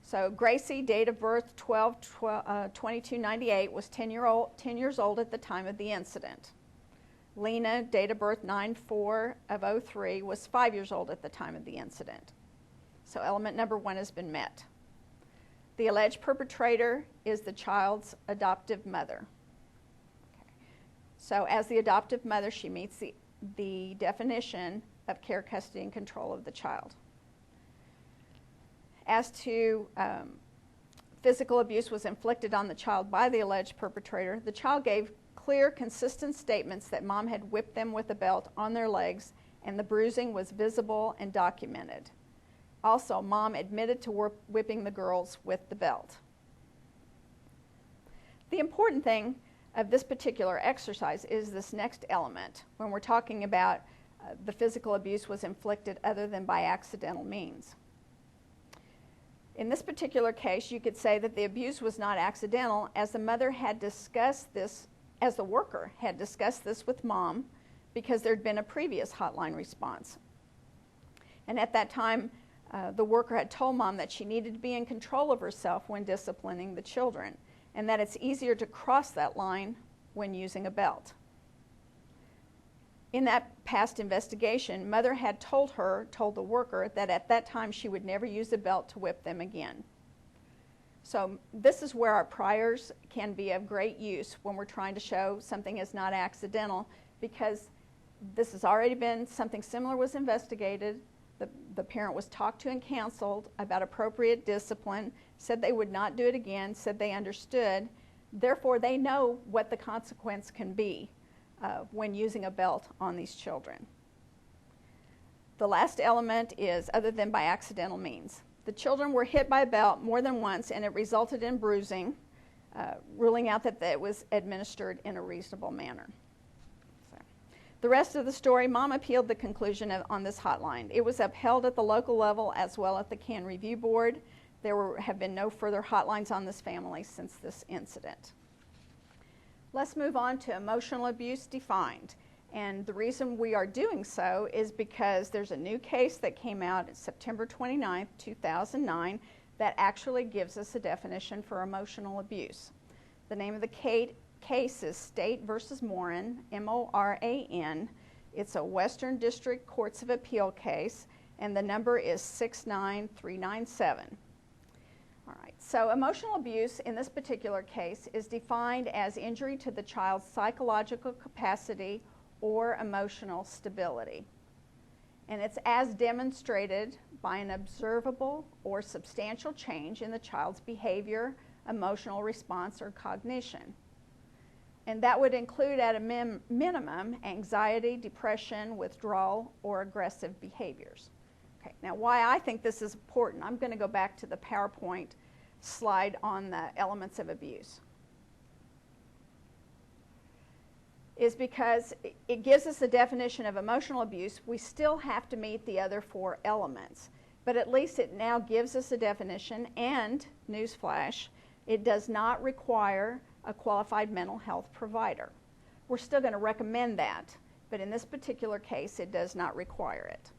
So Gracie, date of birth 12/22/98, was 10 years old at the time of the incident. Lena, date of birth 9/4/03, was 5 years old at the time of the incident. So element number 1 has been met. The alleged perpetrator is the child's adoptive mother. Okay. So as the adoptive mother, she meets the definition of care, custody, and control of the child. As to physical abuse was inflicted on the child by the alleged perpetrator, the child gave clear, consistent statements that mom had whipped them with a belt on their legs, and the bruising was visible and documented. Also, mom admitted to whipping the girls with the belt. The important thing of this particular exercise is this next element, when we're talking about the physical abuse was inflicted other than by accidental means. In this particular case, you could say that the abuse was not accidental, as the mother had discussed this, as the worker had discussed this with mom, because there had been a previous hotline response. And at that time, the worker had told mom that she needed to be in control of herself when disciplining the children, and that it's easier to cross that line when using a belt. In that past investigation, mother had told the worker that at that time she would never use a belt to whip them again. So this is where our priors can be of great use when we're trying to show something is not accidental, because this has already been, something similar was investigated, the parent was talked to and counseled about appropriate discipline, said they would not do it again, said they understood, Therefore, they know what the consequence can be when using a belt on these children. The last element is other than by accidental means. The children were hit by a belt more than once, and it resulted in bruising, ruling out that it was administered in a reasonable manner. So, the rest of the story, Mom appealed the conclusion on this hotline. It was upheld at the local level as well at the CAN Review Board. There have been no further hotlines on this family since this incident. Let's move on to emotional abuse defined. And the reason we are doing so is because there's a new case that came out September 29th, 2009 that actually gives us a definition for emotional abuse. The name of the case is State versus Moran, M-O-R-A-N. It's a Western District Courts of Appeal case, and the number is 69397. All right, so emotional abuse in this particular case is defined as injury to the child's psychological capacity or emotional stability. And it's as demonstrated by an observable or substantial change in the child's behavior, emotional response, or cognition. And that would include at a minimum anxiety, depression, withdrawal, or aggressive behaviors. Okay, now why I think this is important, I'm going to go back to the PowerPoint slide on the elements of abuse, is because it gives us a definition of emotional abuse. We still have to meet the other 4 elements, but at least it now gives us a definition, and, newsflash, it does not require a qualified mental health provider. We're still going to recommend that, but in this particular case, it does not require it.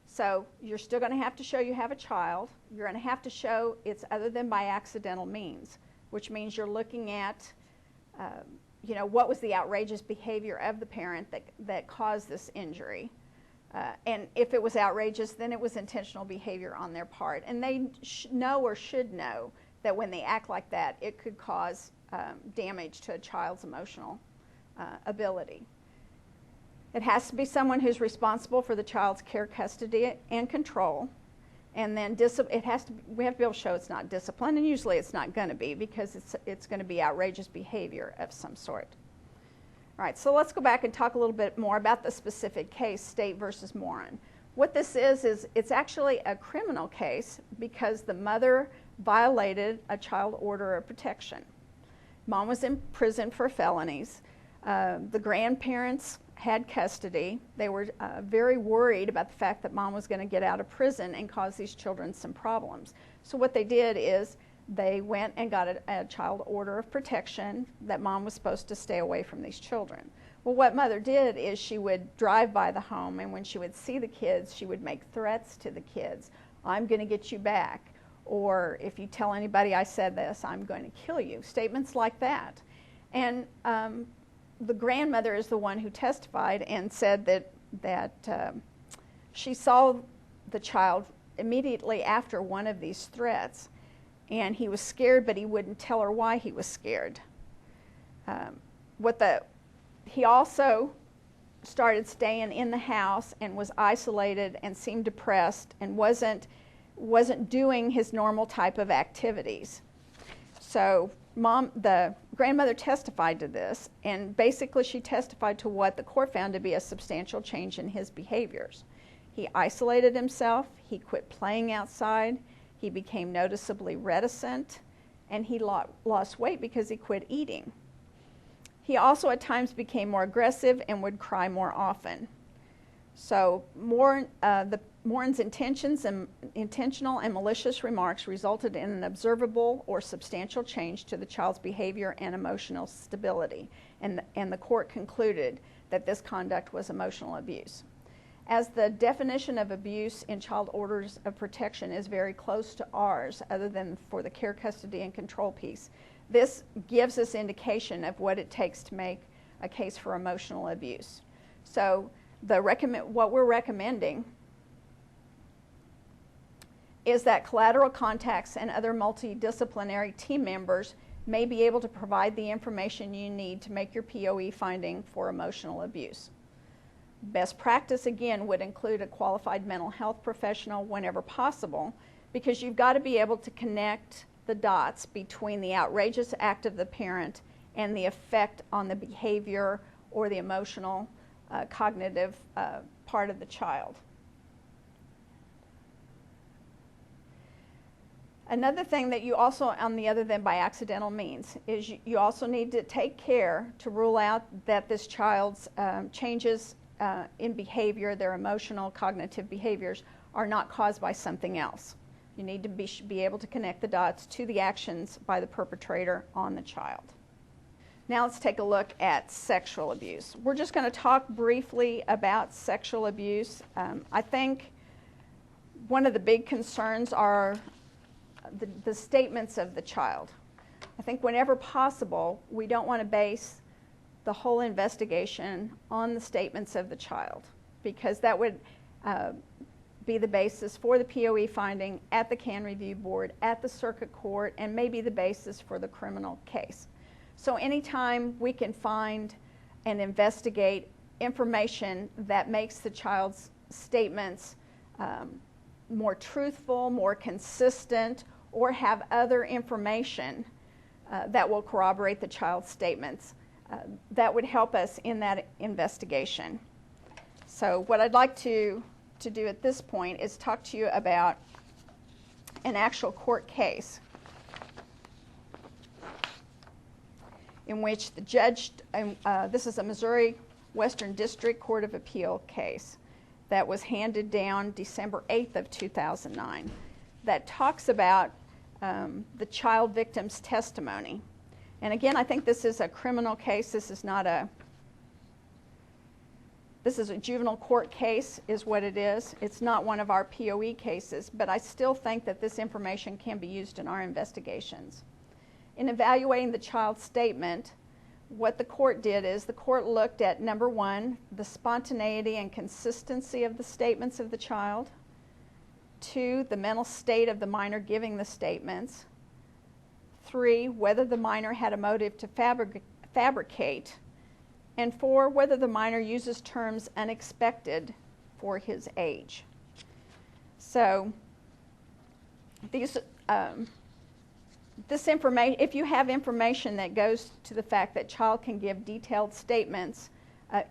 So you're still going to have to show you have a child. You're going to have to show it's other than by accidental means, which means you're looking at what was the outrageous behavior of the parent that caused this injury. And if it was outrageous, then it was intentional behavior on their part. And they know or should know that when they act like that, it could cause damage to a child's emotional ability. It has to be someone who's responsible for the child's care, custody, and control. And then we have to be able to show it's not discipline, and usually it's not going to be because it's going to be outrageous behavior of some sort. All right, so let's go back and talk a little bit more about the specific case, State versus Moran. What this is it's actually a criminal case because the mother violated a child order of protection. Mom was in prison for felonies. The grandparents had custody. They were very worried about the fact that Mom was going to get out of prison and cause these children some problems. So what they did is they went and got a child order of protection that Mom was supposed to stay away from these children. Well, what Mother did is she would drive by the home, and when she would see the kids, she would make threats to the kids. I'm going to get you back, or if you tell anybody I said this, I'm going to kill you. Statements like that. And the grandmother is the one who testified and said that she saw the child immediately after one of these threats, and he was scared, but he wouldn't tell her why he was scared. He also started staying in the house and was isolated and seemed depressed and wasn't doing his normal type of activities. So the grandmother testified to this, and basically she testified to what the court found to be a substantial change in his behaviors. He isolated himself, he quit playing outside, he became noticeably reticent, and he lost weight because he quit eating. He also at times became more aggressive and would cry more often. So Moran's intentional and malicious remarks resulted in an observable or substantial change to the child's behavior and emotional stability, and the court concluded that this conduct was emotional abuse. As the definition of abuse in child orders of protection is very close to ours, other than for the care, custody, and control piece, this gives us indication of what it takes to make a case for emotional abuse. So what we're recommending is that collateral contacts and other multidisciplinary team members may be able to provide the information you need to make your POE finding for emotional abuse. Best practice, again, would include a qualified mental health professional whenever possible, because you've got to be able to connect the dots between the outrageous act of the parent and the effect on the behavior or the emotional, cognitive part of the child. Another thing that you also, on the other than by accidental means, is you also need to take care to rule out that this child's changes in behavior, their emotional, cognitive behaviors, are not caused by something else. You need to be able to connect the dots to the actions by the perpetrator on the child. Now let's take a look at sexual abuse. We're just going to talk briefly about sexual abuse. I think one of the big concerns are the statements of the child. I think whenever possible, we don't want to base the whole investigation on the statements of the child, because that would be the basis for the POE finding at the CAN Review Board, at the circuit court, and maybe the basis for the criminal case. So anytime we can find and investigate information that makes the child's statements more truthful, more consistent, or have other information that will corroborate the child's statements, that would help us in that investigation. So what I'd like to do at this point is talk to you about an actual court case in which the judge, this is a Missouri Western District Court of Appeal case that was handed down December 8th of 2009, that talks about the child victim's testimony. And again, I think this is a criminal case. This is a juvenile court case is what it is. It's not one of our POE cases, but I still think that this information can be used in our investigations. In evaluating the child's statement, what the court did is the court looked at, number one, the spontaneity and consistency of the statements of the child. Two, the mental state of the minor giving the statements. Three, whether the minor had a motive to fabricate. And four, whether the minor uses terms unexpected for his age. So these, this information, if you have information that goes to the fact that child can give detailed statements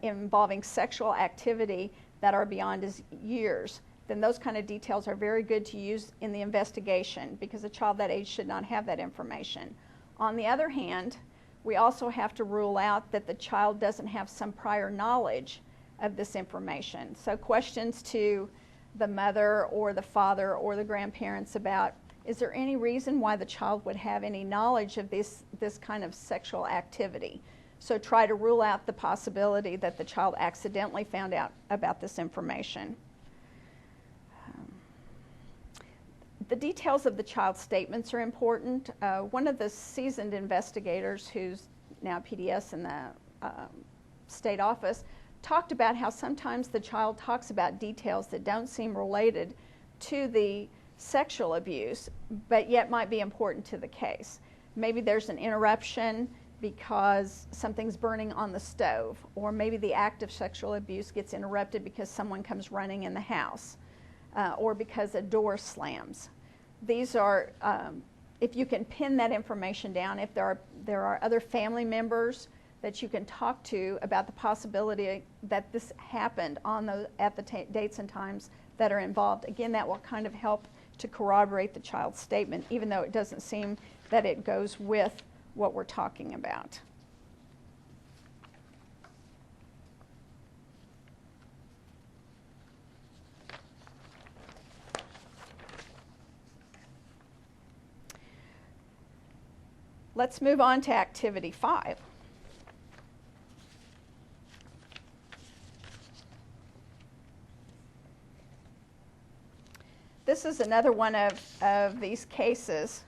involving sexual activity that are beyond his years, then those kind of details are very good to use in the investigation, because a child that age should not have that information. On the other hand, we also have to rule out that the child doesn't have some prior knowledge of this information. So questions to the mother or the father or the grandparents about, is there any reason why the child would have any knowledge of this kind of sexual activity? So try to rule out the possibility that the child accidentally found out about this information. The details of the child's statements are important. One of the seasoned investigators, who's now PDS in the state office, talked about how sometimes the child talks about details that don't seem related to the sexual abuse, but yet might be important to the case. Maybe there's an interruption because something's burning on the stove, or maybe the act of sexual abuse gets interrupted because someone comes running in the house, or because a door slams. These are, if you can pin that information down, if there are other family members that you can talk to about the possibility that this happened on at the dates and times that are involved, again, that will kind of help to corroborate the child's statement, even though it doesn't seem that it goes with what we're talking about. Let's move on to activity 5. This is another one of these cases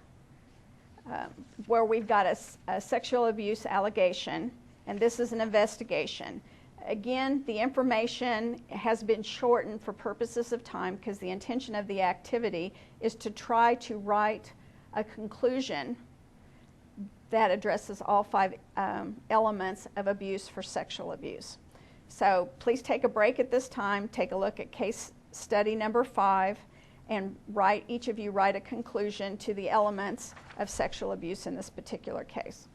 where we've got a sexual abuse allegation, and this is an investigation. Again, the information has been shortened for purposes of time, because the intention of the activity is to try to write a conclusion that addresses all 5 elements of abuse for sexual abuse. So please take a break at this time, take a look at case study number 5, and each of you write a conclusion to the elements of sexual abuse in this particular case.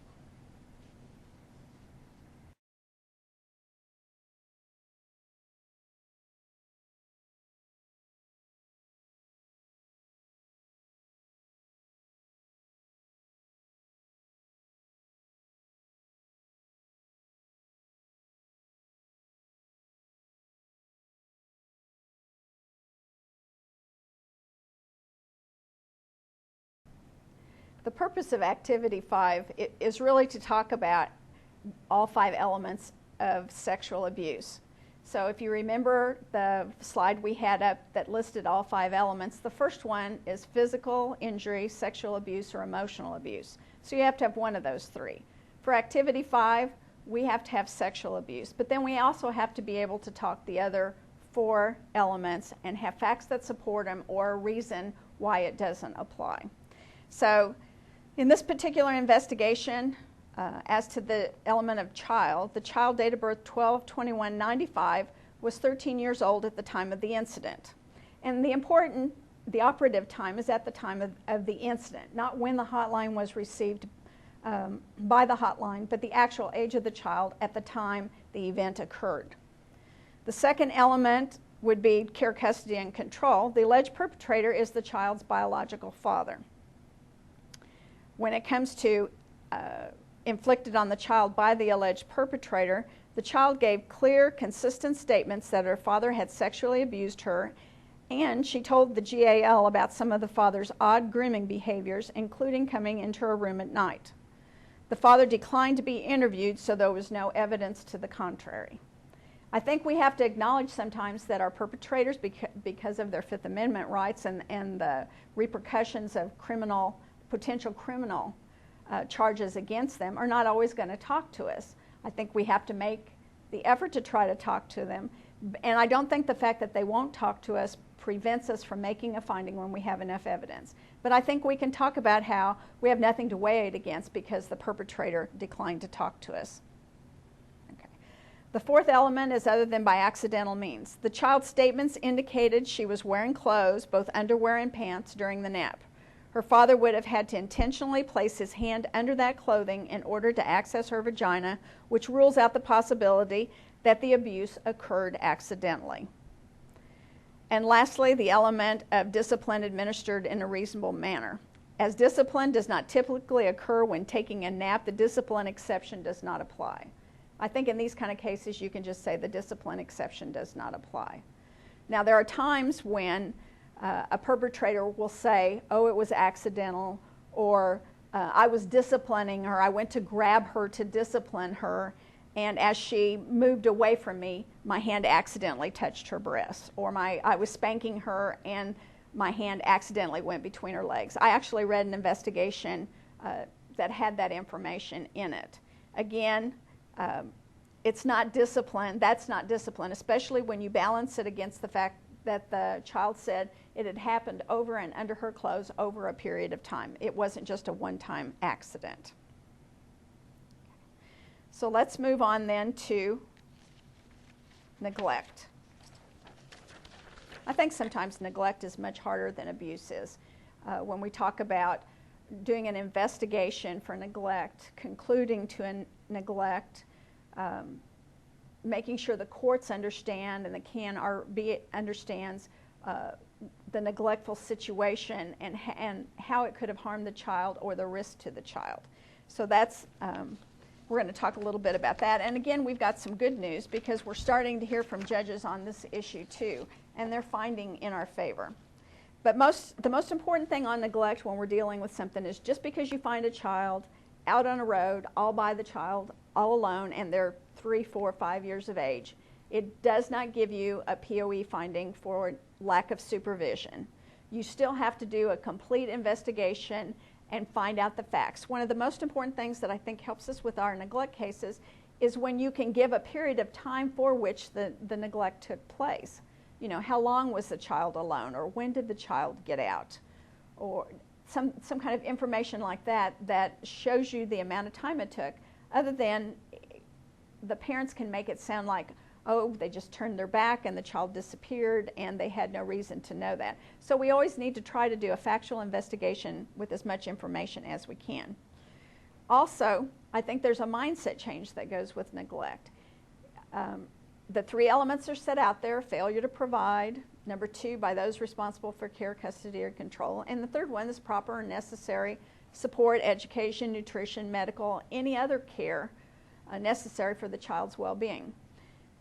The purpose of Activity 5 is really to talk about all 5 elements of sexual abuse. So if you remember the slide we had up that listed all 5 elements, the first one is physical injury, sexual abuse, or emotional abuse. So you have to have one of those 3. For Activity 5, we have to have sexual abuse, but then we also have to be able to talk the other 4 elements and have facts that support them or a reason why it doesn't apply. So in this particular investigation, as to the element of child, the child date of birth 12/21/95 was 13 years old at the time of the incident. And the operative time is at the time of the incident, not when the hotline was received by the hotline, but the actual age of the child at the time the event occurred. The second element would be care, custody, and control. The alleged perpetrator is the child's biological father. When it comes to inflicted on the child by the alleged perpetrator, the child gave clear, consistent statements that her father had sexually abused her, and she told the GAL about some of the father's odd grooming behaviors, including coming into her room at night. The father declined to be interviewed, so there was no evidence to the contrary. I think we have to acknowledge sometimes that our perpetrators, because of their Fifth Amendment rights and the repercussions of potential criminal charges against them, are not always going to talk to us. I think we have to make the effort to try to talk to them, and I don't think the fact that they won't talk to us prevents us from making a finding when we have enough evidence. But I think we can talk about how we have nothing to weigh it against because the perpetrator declined to talk to us. Okay. The fourth element is other than by accidental means. The child's statements indicated she was wearing clothes, both underwear and pants, during the nap. Her father would have had to intentionally place his hand under that clothing in order to access her vagina, which rules out the possibility that the abuse occurred accidentally. And lastly, the element of discipline administered in a reasonable manner. As discipline does not typically occur when taking a nap, the discipline exception does not apply. I think in these kind of cases you can just say the discipline exception does not apply. Now there are times when a perpetrator will say, oh, it was accidental, or I was disciplining her, I went to grab her to discipline her, and as she moved away from me, my hand accidentally touched her breast, or I was spanking her and my hand accidentally went between her legs. I actually read an investigation that had that information in it. Again, it's not discipline, that's not discipline, especially when you balance it against the fact that the child said it had happened over and under her clothes over a period of time. It wasn't just a one-time accident. So let's move on then to neglect. I think sometimes neglect is much harder than abuse is. When we talk about doing an investigation for neglect, concluding to a neglect, making sure the courts understand and the CAN-RB understands the neglectful situation and how it could have harmed the child or the risk to the child. So that's, we're going to talk a little bit about that. And again, we've got some good news because we're starting to hear from judges on this issue too, and they're finding in our favor. But the most important thing on neglect when we're dealing with something is just because you find a child out on a road all by the child, all alone, and they're 3, 4, 5 years of age, it does not give you a POE finding for lack of supervision. You still have to do a complete investigation and find out the facts. One of the most important things that I think helps us with our neglect cases is when you can give a period of time for which the neglect took place. You know, how long was the child alone, or when did the child get out, or some kind of information like that that shows you the amount of time it took, other than the parents can make it sound like, oh, they just turned their back and the child disappeared and they had no reason to know that. So we always need to try to do a factual investigation with as much information as we can. Also, I think there's a mindset change that goes with neglect. The 3 elements are set out there: failure to provide, number 2, by those responsible for care, custody, or control, and the 3rd one is proper and necessary support, education, nutrition, medical, any other care necessary for the child's well-being.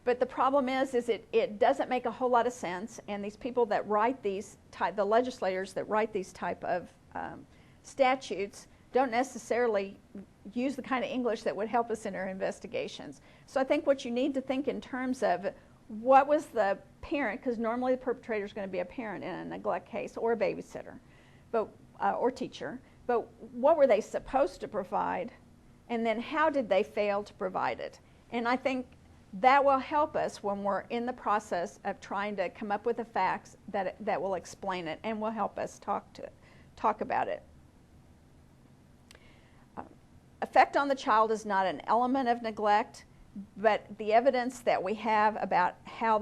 But the problem is it doesn't make a whole lot of sense, and these people that write these, the legislators that write these type of statutes don't necessarily use the kind of English that would help us in our investigations. So I think what you need to think in terms of what was the parent, because normally the perpetrator is going to be a parent in a neglect case or a babysitter, but or teacher, but what were they supposed to provide, and then how did they fail to provide it? And I think that will help us when we're in the process of trying to come up with the facts that will explain it and will help us talk about it. Effect on the child is not an element of neglect, but the evidence that we have about how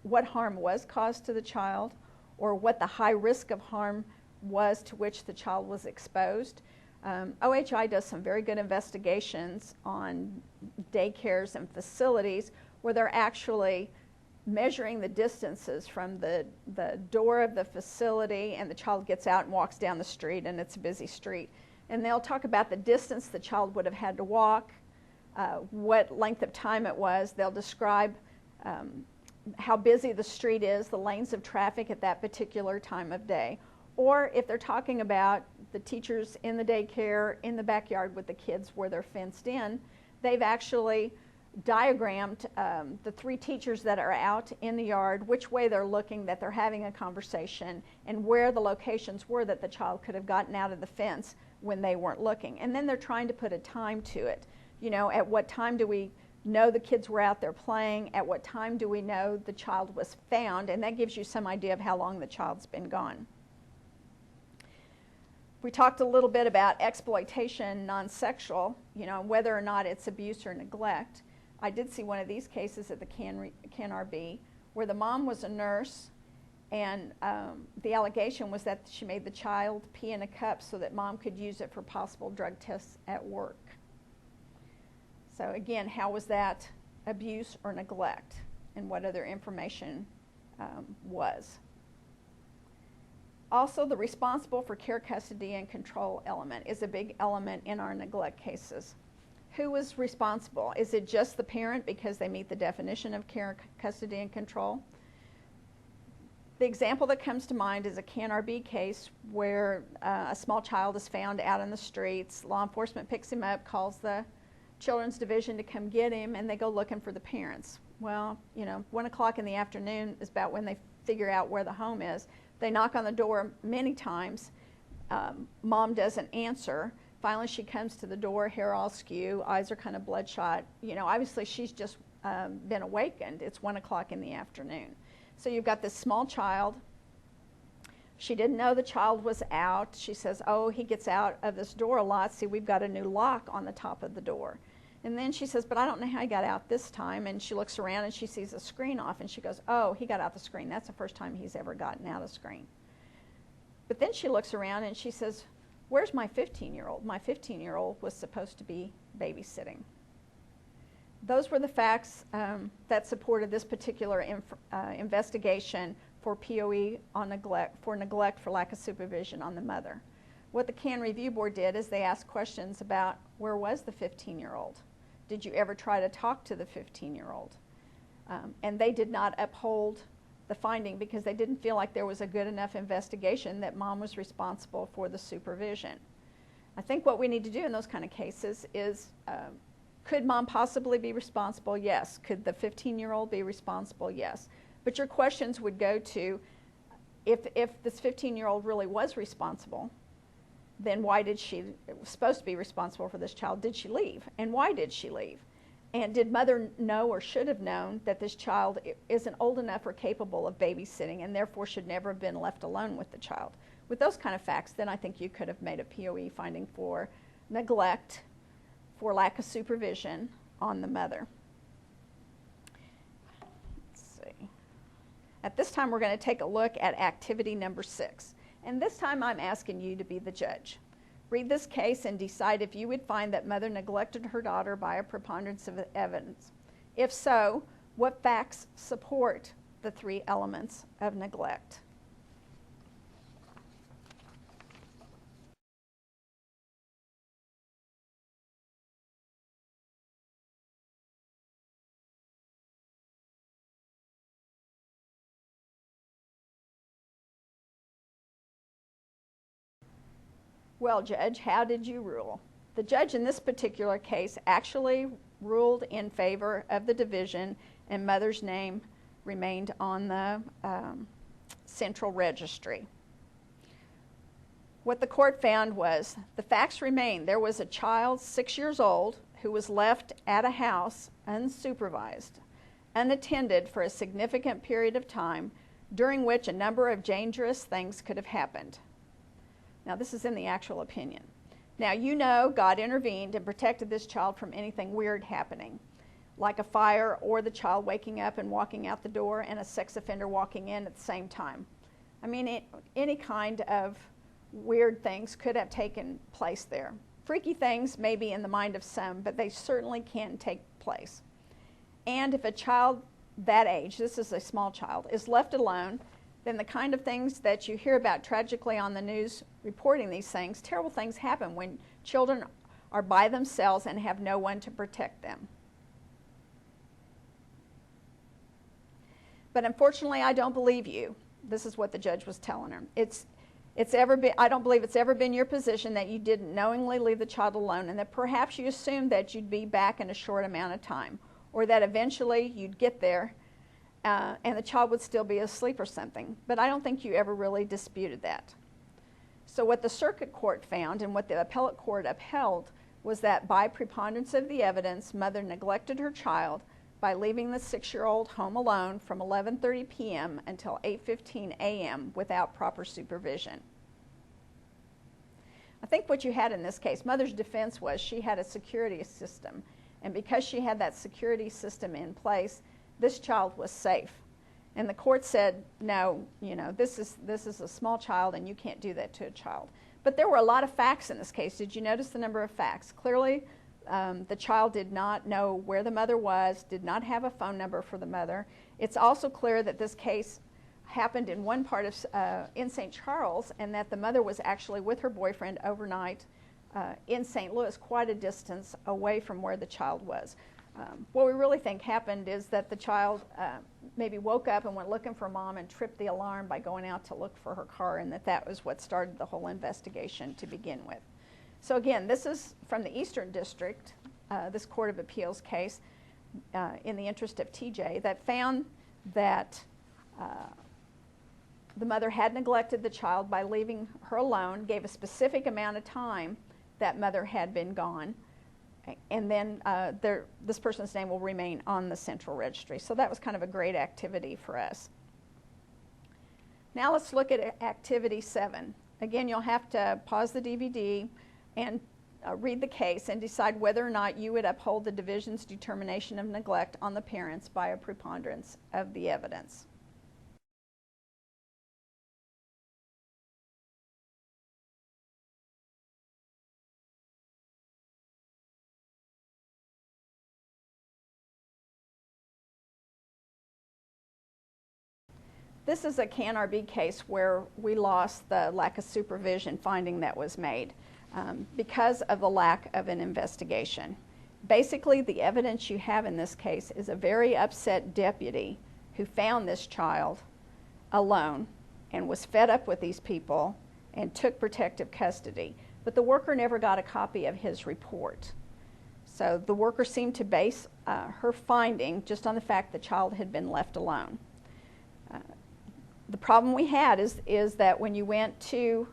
what harm was caused to the child, or what the high risk of harm was to which the child was exposed. OHI does some very good investigations on daycares and facilities where they're actually measuring the distances from the door of the facility, and the child gets out and walks down the street and it's a busy street. And they'll talk about the distance the child would have had to walk, what length of time it was. They'll describe how busy the street is, the lanes of traffic at that particular time of day. Or if they're talking about the teachers in the daycare, in the backyard with the kids where they're fenced in, they've actually diagrammed the 3 teachers that are out in the yard, which way they're looking, that they're having a conversation, and where the locations were that the child could have gotten out of the fence when they weren't looking. And then they're trying to put a time to it. You know, at what time do we know the kids were out there playing? At what time do we know the child was found? And that gives you some idea of how long the child's been gone. We talked a little bit about exploitation, non-sexual, you know, whether or not it's abuse or neglect. I did see one of these cases at the CANRB where the mom was a nurse, and the allegation was that she made the child pee in a cup so that mom could use it for possible drug tests at work. So again, how was that abuse or neglect, and what other information was? Also, the responsible for care, custody, and control element is a big element in our neglect cases. Who is responsible? Is it just the parent because they meet the definition of care, custody, and control? The example that comes to mind is a CANRB case where a small child is found out in the streets. Law enforcement picks him up, calls the Children's Division to come get him, and they go looking for the parents. Well, you know, 1 o'clock in the afternoon is about when they figure out where the home is. They knock on the door many times. Mom doesn't answer. Finally, she comes to the door, hair all skew, eyes are kind of bloodshot. You know, obviously she's just been awakened. It's 1 o'clock in the afternoon. So you've got this small child. She didn't know the child was out. She says, oh, he gets out of this door a lot. See, we've got a new lock on the top of the door. And then she says, but I don't know how he got out this time. And she looks around and she sees the screen off, and she goes, oh, he got out the screen. That's the first time he's ever gotten out of the screen. But then she looks around and she says, where's my 15-year-old? My 15-year-old was supposed to be babysitting. Those were the facts that supported this particular investigation for POE on neglect, for lack of supervision on the mother. What the CAN Review Board did is they asked questions about, where was the 15-year-old? Did you ever try to talk to the 15-year-old? And they did not uphold the finding because they didn't feel like there was a good enough investigation that mom was responsible for the supervision. I think what we need to do in those kind of cases is, could mom possibly be responsible? Yes. Could the 15-year-old be responsible? Yes. But your questions would go to, if this 15-year-old really was responsible, then why did she, was supposed to be responsible for this child, did she leave? And why did she leave? And did mother know or should have known that this child isn't old enough or capable of babysitting and therefore should never have been left alone with the child? With those kind of facts, then I think you could have made a POE finding for neglect, for lack of supervision on the mother. At this time, we're going to take a look at activity number 6. And this time, I'm asking you to be the judge. Read this case and decide if you would find that mother neglected her daughter by a preponderance of evidence. If so, what facts support the 3 elements of neglect? Well, Judge, how did you rule? The judge in this particular case actually ruled in favor of the division, and mother's name remained on the central registry. What the court found was the facts remain. There was a child 6 years old who was left at a house unsupervised, unattended for a significant period of time, during which a number of dangerous things could have happened. Now, this is in the actual opinion. Now, you know God intervened and protected this child from anything weird happening, like a fire or the child waking up and walking out the door and a sex offender walking in at the same time. I mean, any kind of weird things could have taken place there. Freaky things may be in the mind of some, but they certainly can take place. And if a child that age, this is a small child, is left alone, then the kind of things that you hear about tragically on the news reporting these things, terrible things happen when children are by themselves and have no one to protect them. But unfortunately, I don't believe you. This is what the judge was telling her. I don't believe it's ever been your position that you didn't knowingly leave the child alone, and that perhaps you assumed that you'd be back in a short amount of time, or that eventually you'd get there and the child would still be asleep or something. But I don't think you ever really disputed that. So what the circuit court found and what the appellate court upheld was that by preponderance of the evidence, mother neglected her child by leaving the 6-year-old home alone from 11:30 p.m. until 8:15 a.m. without proper supervision. I think what you had in this case, mother's defense was she had a security system, and because she had that security system in place, this child was safe. And the court said, no, this is a small child and you can't do that to a child. But there were a lot of facts in this case. Did you notice the number of facts? Clearly, the child did not know where the mother was, did not have a phone number for the mother. It's also clear that this case happened in one part of in St. Charles, and that the mother was actually with her boyfriend overnight in St. Louis, quite a distance away from where the child was. What we really think happened is that the child maybe woke up and went looking for mom and tripped the alarm by going out to look for her car, and that was what started the whole investigation to begin with. So again, this is from the Eastern District, this Court of Appeals case, in the interest of TJ, that found that the mother had neglected the child by leaving her alone, gave a specific amount of time that mother had been gone, and then this person's name will remain on the central registry. So that was kind of a great activity for us. Now let's look at activity 7. Again, you'll have to pause the DVD and read the case and decide whether or not you would uphold the division's determination of neglect on the parents by a preponderance of the evidence. This is a CAN-RB case where we lost the lack of supervision finding that was made because of the lack of an investigation. Basically, the evidence you have in this case is a very upset deputy who found this child alone and was fed up with these people and took protective custody. But the worker never got a copy of his report. So the worker seemed to base her finding just on the fact the child had been left alone. The problem we had is that when you went to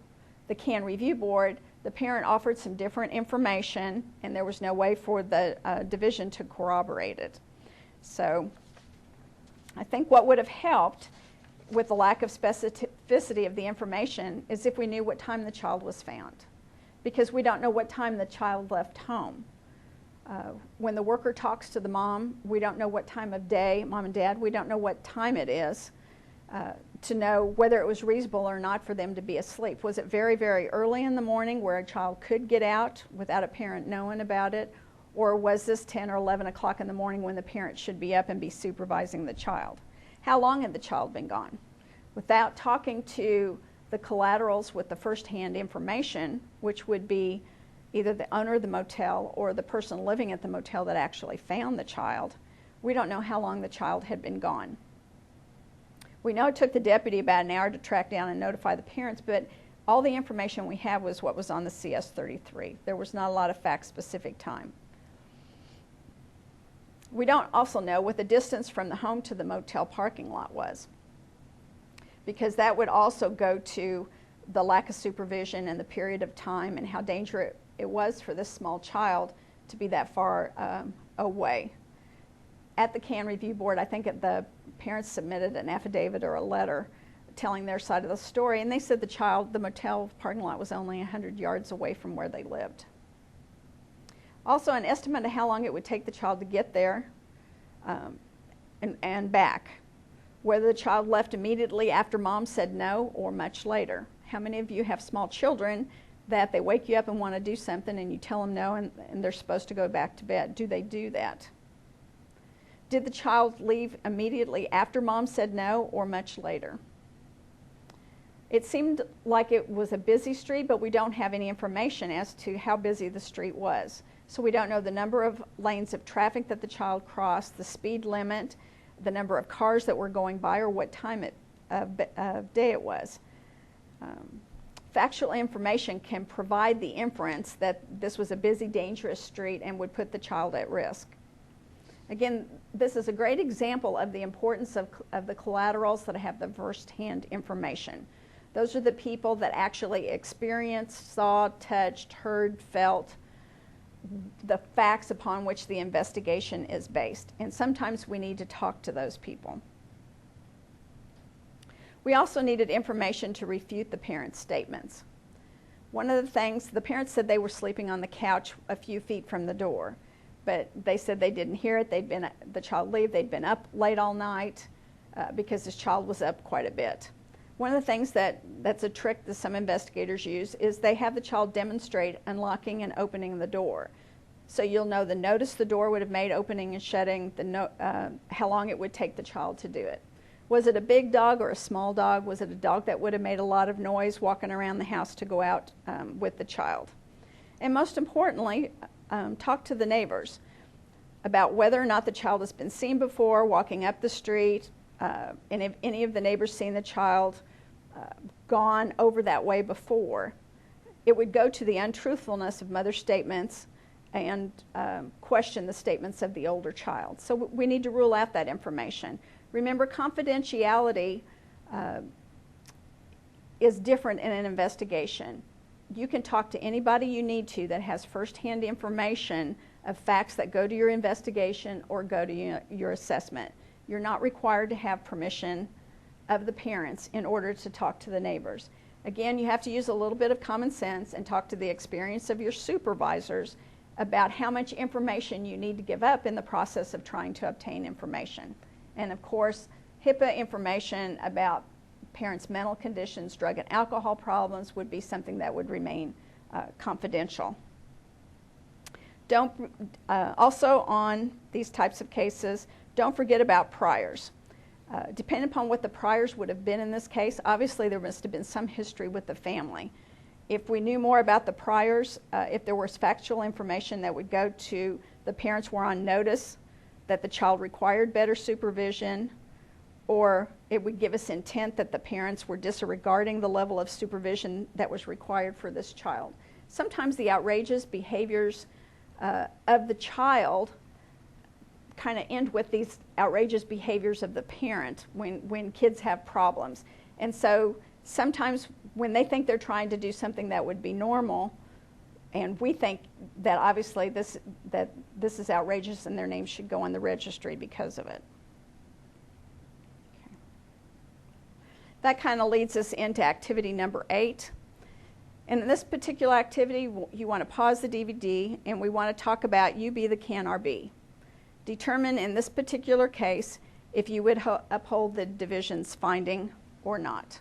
the CAN Review Board, the parent offered some different information, and there was no way for the division to corroborate it. So I think what would have helped with the lack of specificity of the information is if we knew what time the child was found, because we don't know what time the child left home. When the worker talks to the mom, we don't know what time of day, mom and dad, we don't know what time it is. to know whether it was reasonable or not for them to be asleep. Was it very, very early in the morning where a child could get out without a parent knowing about it? Or was this 10 or 11 o'clock in the morning when the parent should be up and be supervising the child? How long had the child been gone? Without talking to the collaterals with the first-hand information, which would be either the owner of the motel or the person living at the motel that actually found the child, we don't know how long the child had been gone. We know it took the deputy about an hour to track down and notify the parents, but all the information we have was what was on the CS-33. There was not a lot of fact-specific time. We don't also know what the distance from the home to the motel parking lot was, because that would also go to the lack of supervision and the period of time and how dangerous it was for this small child to be that far away. At the CAN Review Board, I think the parents submitted an affidavit or a letter telling their side of the story, and they said the motel parking lot was only 100 yards away from where they lived. Also, an estimate of how long it would take the child to get there and back. Whether the child left immediately after mom said no or much later. How many of you have small children that they wake you up and want to do something and you tell them no and they're supposed to go back to bed? Do they do that? Did the child leave immediately after mom said no or much later? It seemed like it was a busy street, but we don't have any information as to how busy the street was. So we don't know the number of lanes of traffic that the child crossed, the speed limit, the number of cars that were going by, or what time of day it was. Factual information can provide the inference that this was a busy, dangerous street and would put the child at risk. Again, this is a great example of the importance of the collaterals that have the first-hand information. Those are the people that actually experienced, saw, touched, heard, felt the facts upon which the investigation is based. And sometimes we need to talk to those people. We also needed information to refute the parents' statements. One of the things, the parents said they were sleeping on the couch a few feet from the door, but they said they didn't hear it. The child leave. They'd been up late all night because this child was up quite a bit. One of the things that's a trick that some investigators use is they have the child demonstrate unlocking and opening the door. So you'll know the notice the door would have made opening and shutting, how long it would take the child to do it. Was it a big dog or a small dog? Was it a dog that would have made a lot of noise walking around the house to go out with the child? And most importantly, talk to the neighbors about whether or not the child has been seen before, walking up the street, and if any of the neighbors seen the child gone over that way before. It would go to the untruthfulness of mother's statements and question the statements of the older child. So we need to rule out that information. Remember, confidentiality is different in an investigation. You can talk to anybody you need to that has first-hand information of facts that go to your investigation or go to your assessment. You're not required to have permission of the parents in order to talk to the neighbors. Again, you have to use a little bit of common sense and talk to the experience of your supervisors about how much information you need to give up in the process of trying to obtain information. And of course, HIPAA information about parents' mental conditions, drug and alcohol problems would be something that would remain confidential. Also on these types of cases, don't forget about priors. Depending upon what the priors would have been in this case, obviously there must have been some history with the family. If we knew more about the priors, if there was factual information that would go to the parents were on notice that the child required better supervision, or it would give us intent that the parents were disregarding the level of supervision that was required for this child. Sometimes the outrageous behaviors of the child kind of end with these outrageous behaviors of the parent when kids have problems. And so sometimes when they think they're trying to do something that would be normal, and we think that obviously this is outrageous and their name should go on the registry because of it. Okay. That kind of leads us into activity number 8. And in this particular activity, you want to pause the DVD and we want to talk about you be the CAN RB. Determine in this particular case if you would uphold the division's finding or not.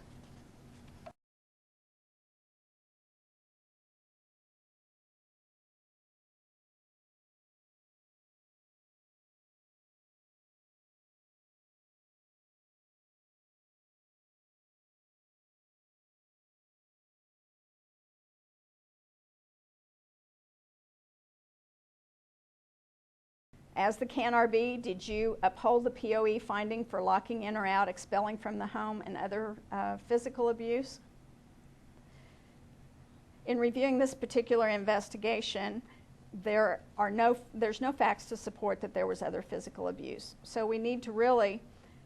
As the CAN-RB, did you uphold the POE finding for locking in or out, expelling from the home, and other physical abuse? In reviewing this particular investigation, there's no facts to support that there was other physical abuse. So we need to really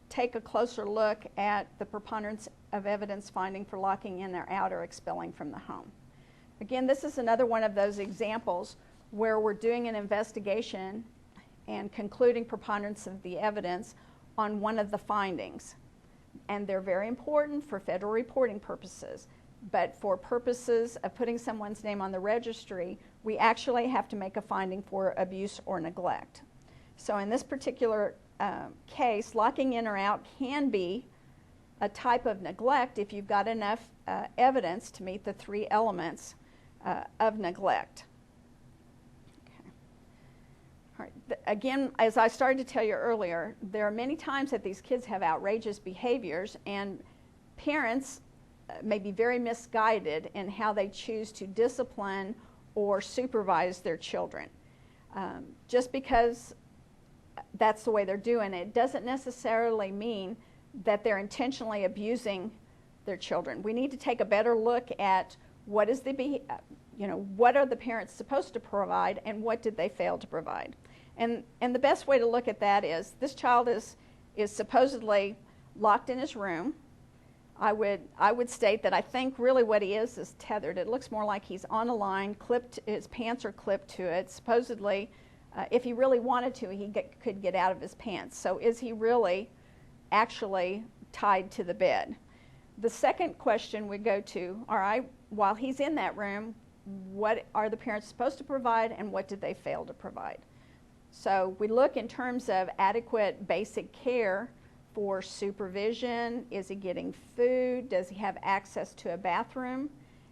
take a closer look at the preponderance of evidence finding for locking in or out or expelling from the home. Again, this is another one of those examples where we're doing an investigation and concluding preponderance of the evidence on one of the findings. And they're very important for federal reporting purposes. But for purposes of putting someone's name on the registry, we actually have to make a finding for abuse or neglect. So in this particular case, locking in or out can be a type of neglect if you've got enough evidence to meet the 3 elements of neglect. Again, as I started to tell you earlier, there are many times that these kids have outrageous behaviors, and parents may be very misguided in how they choose to discipline or supervise their children. Just because that's the way they're doing it doesn't necessarily mean that they're intentionally abusing their children. We need to take a better look at what is what are the parents supposed to provide and what did they fail to provide. And the best way to look at that is this child is supposedly locked in his room. I would state that I think really what he is tethered. It looks more like he's on a line, his pants are clipped to it. Supposedly, if he really wanted to, he could get out of his pants. So is he really actually tied to the bed? The second question we go to, all right, while he's in that room, what are the parents supposed to provide and what did they fail to provide? So we look in terms of adequate basic care for supervision. Is he getting food? Does he have access to a bathroom?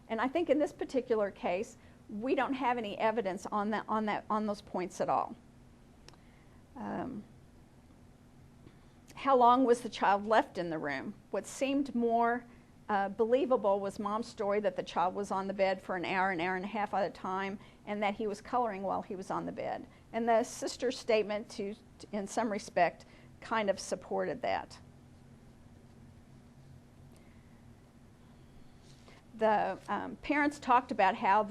And I think in this particular case, we don't have any evidence on those points at all. How long was the child left in the room? What seemed more believable was Mom's story that the child was on the bed for an hour and a half at a time, and that he was coloring while he was on the bed. And the sister's statement, in some respect, kind of supported that. The parents talked about how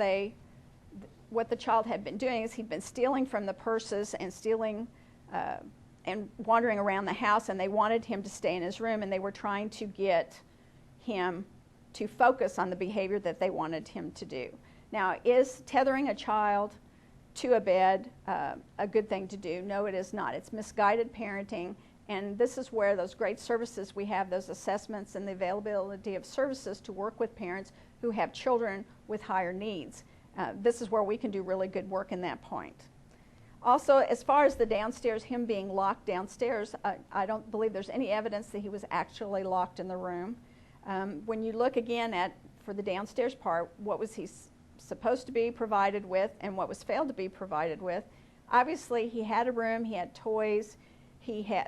what the child had been doing is he'd been stealing from the purses and stealing and wandering around the house, and they wanted him to stay in his room, and they were trying to get him to focus on the behavior that they wanted him to do. Now, is tethering a child to a bed a good thing to do? No, it is not. It's misguided parenting, and this is where those great services we have, those assessments and the availability of services to work with parents who have children with higher needs. This is where we can do really good work in that point. Also, as far as the downstairs, him being locked downstairs, I don't believe there's any evidence that he was actually locked in the room. When you look again for the downstairs part, what was he supposed to be provided with and what was failed to be provided with? Obviously, he had a room, he had toys,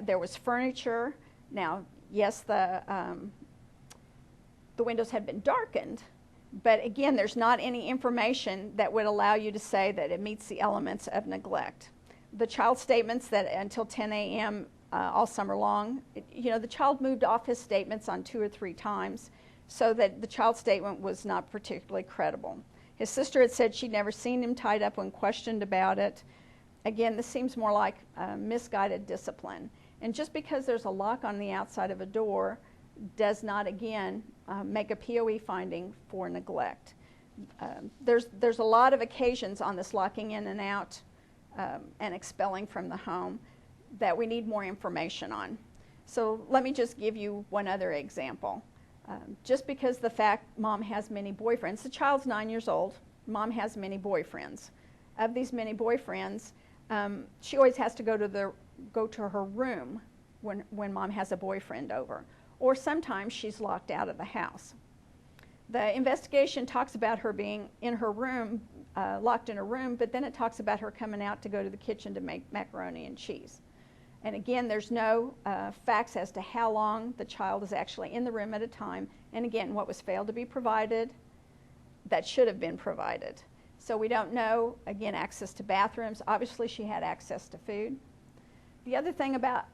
there was furniture. Now, yes, the windows had been darkened, but again, there's not any information that would allow you to say that it meets the elements of neglect. The child statements that until 10 a.m. All summer long, the child moved off his statements on 2 or 3 times, so that the child's statement was not particularly credible. His sister had said she'd never seen him tied up when questioned about it. Again, this seems more like misguided discipline. And just because there's a lock on the outside of a door does not, again, make a POE finding for neglect. There's a lot of occasions on this locking in and out and expelling from the home that we need more information on. So let me just give you one other example. Just because the fact Mom has many boyfriends, the child's 9 years old, Mom has many boyfriends. Of these many boyfriends, she always has to go to her room when mom has a boyfriend over, or sometimes she's locked out of the house. The investigation talks about her being in her room, locked in her room, but then it talks about her coming out to go to the kitchen to make macaroni and cheese. And again, there's no facts as to how long the child is actually in the room at a time. And again, what was failed to be provided that should have been provided. So we don't know, again, access to bathrooms. Obviously, she had access to food. The other thing about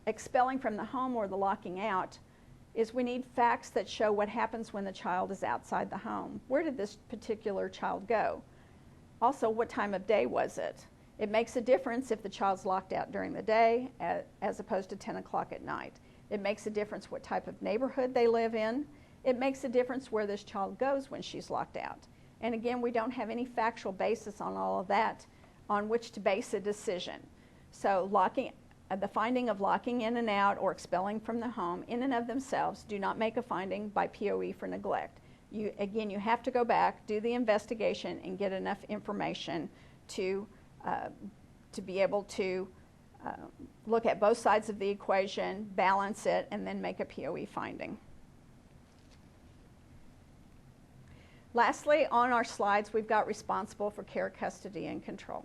expelling from the home or the locking out is we need facts that show what happens when the child is outside the home. Where did this particular child go? Also, what time of day was it? It makes a difference if the child's locked out during the day as opposed to 10 o'clock at night. It makes a difference what type of neighborhood they live in. It makes a difference where this child goes when she's locked out. And again, we don't have any factual basis on all of that on which to base a decision. So the finding of locking in and out or expelling from the home in and of themselves do not make a finding by POE for neglect. Again, you have to go back, do the investigation, and get enough information to be able to look at both sides of the equation, balance it, and then make a POE finding. Lastly, on our slides, we've got responsible for care, custody, and control.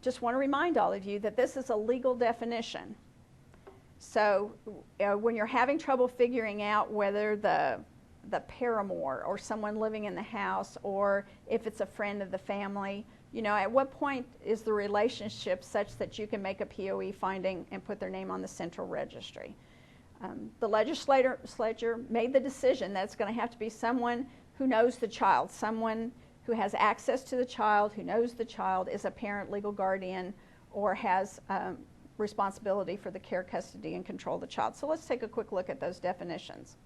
Just want to remind all of you that this is a legal definition. So when you're having trouble figuring out whether the paramour or someone living in the house or if it's a friend of the family, at what point is the relationship such that you can make a POE finding and put their name on the central registry? The legislature made the decision that it's going to have to be someone who knows the child, someone who has access to the child, who knows the child, is a parent, legal guardian, or has responsibility for the care, custody, and control of the child. So let's take a quick look at those definitions.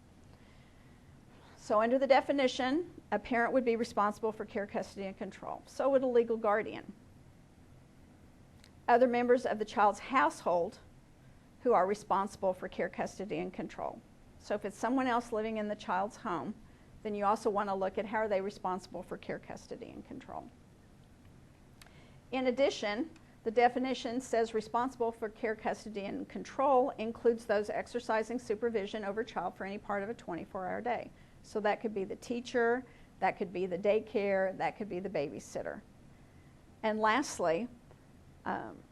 So under the definition, a parent would be responsible for care, custody, and control. So would a legal guardian. Other members of the child's household who are responsible for care, custody, and control. So if it's someone else living in the child's home, then you also want to look at how are they responsible for care, custody, and control. In addition, the definition says responsible for care, custody, and control includes those exercising supervision over a child for any part of a 24-hour day. So that could be the teacher, that could be the daycare, that could be the babysitter. And lastly,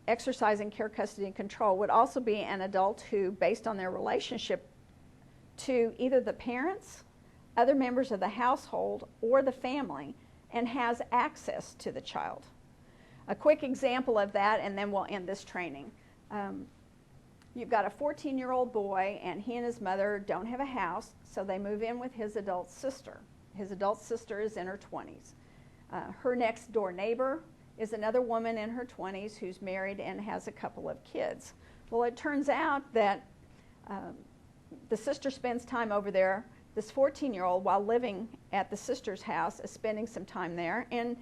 exercising care, custody, and control would also be an adult who, based on their relationship to either the parents, other members of the household, or the family, and has access to the child. A quick example of that, and then we'll end this training. You've got a 14-year-old boy, and he and his mother don't have a house, so they move in with his adult sister. His adult sister is in her 20s. Her next door neighbor is another woman in her 20s who's married and has a couple of kids. Well, it turns out that the sister spends time over there. This 14-year-old, while living at the sister's house, is spending some time there, and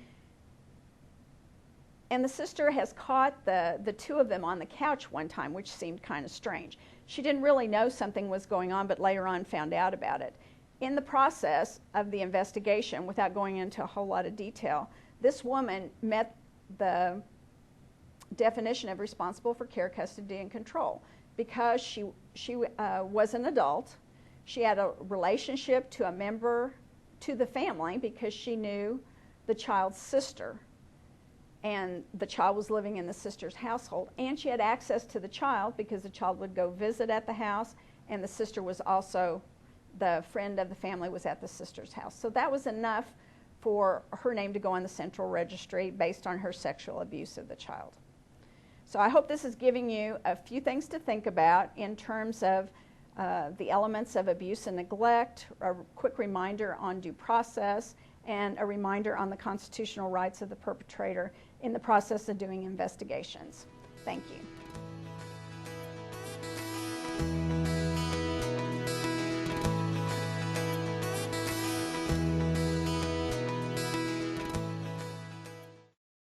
the sister has caught the two of them on the couch one time, which seemed kind of strange. She didn't really know something was going on, but later on found out about it. In the process of the investigation, without going into a whole lot of detail, this woman met the definition of responsible for care, custody, and control because she was an adult. She had a relationship to a member to the family because she knew the child's sister, and the child was living in the sister's household, and she had access to the child because the child would go visit at the house, and the sister was also, the friend of the family was at the sister's house. So that was enough for her name to go on the central registry based on her sexual abuse of the child. So I hope this is giving you a few things to think about in terms of the elements of abuse and neglect, a quick reminder on due process, and a reminder on the constitutional rights of the perpetrator in the process of doing investigations. Thank you.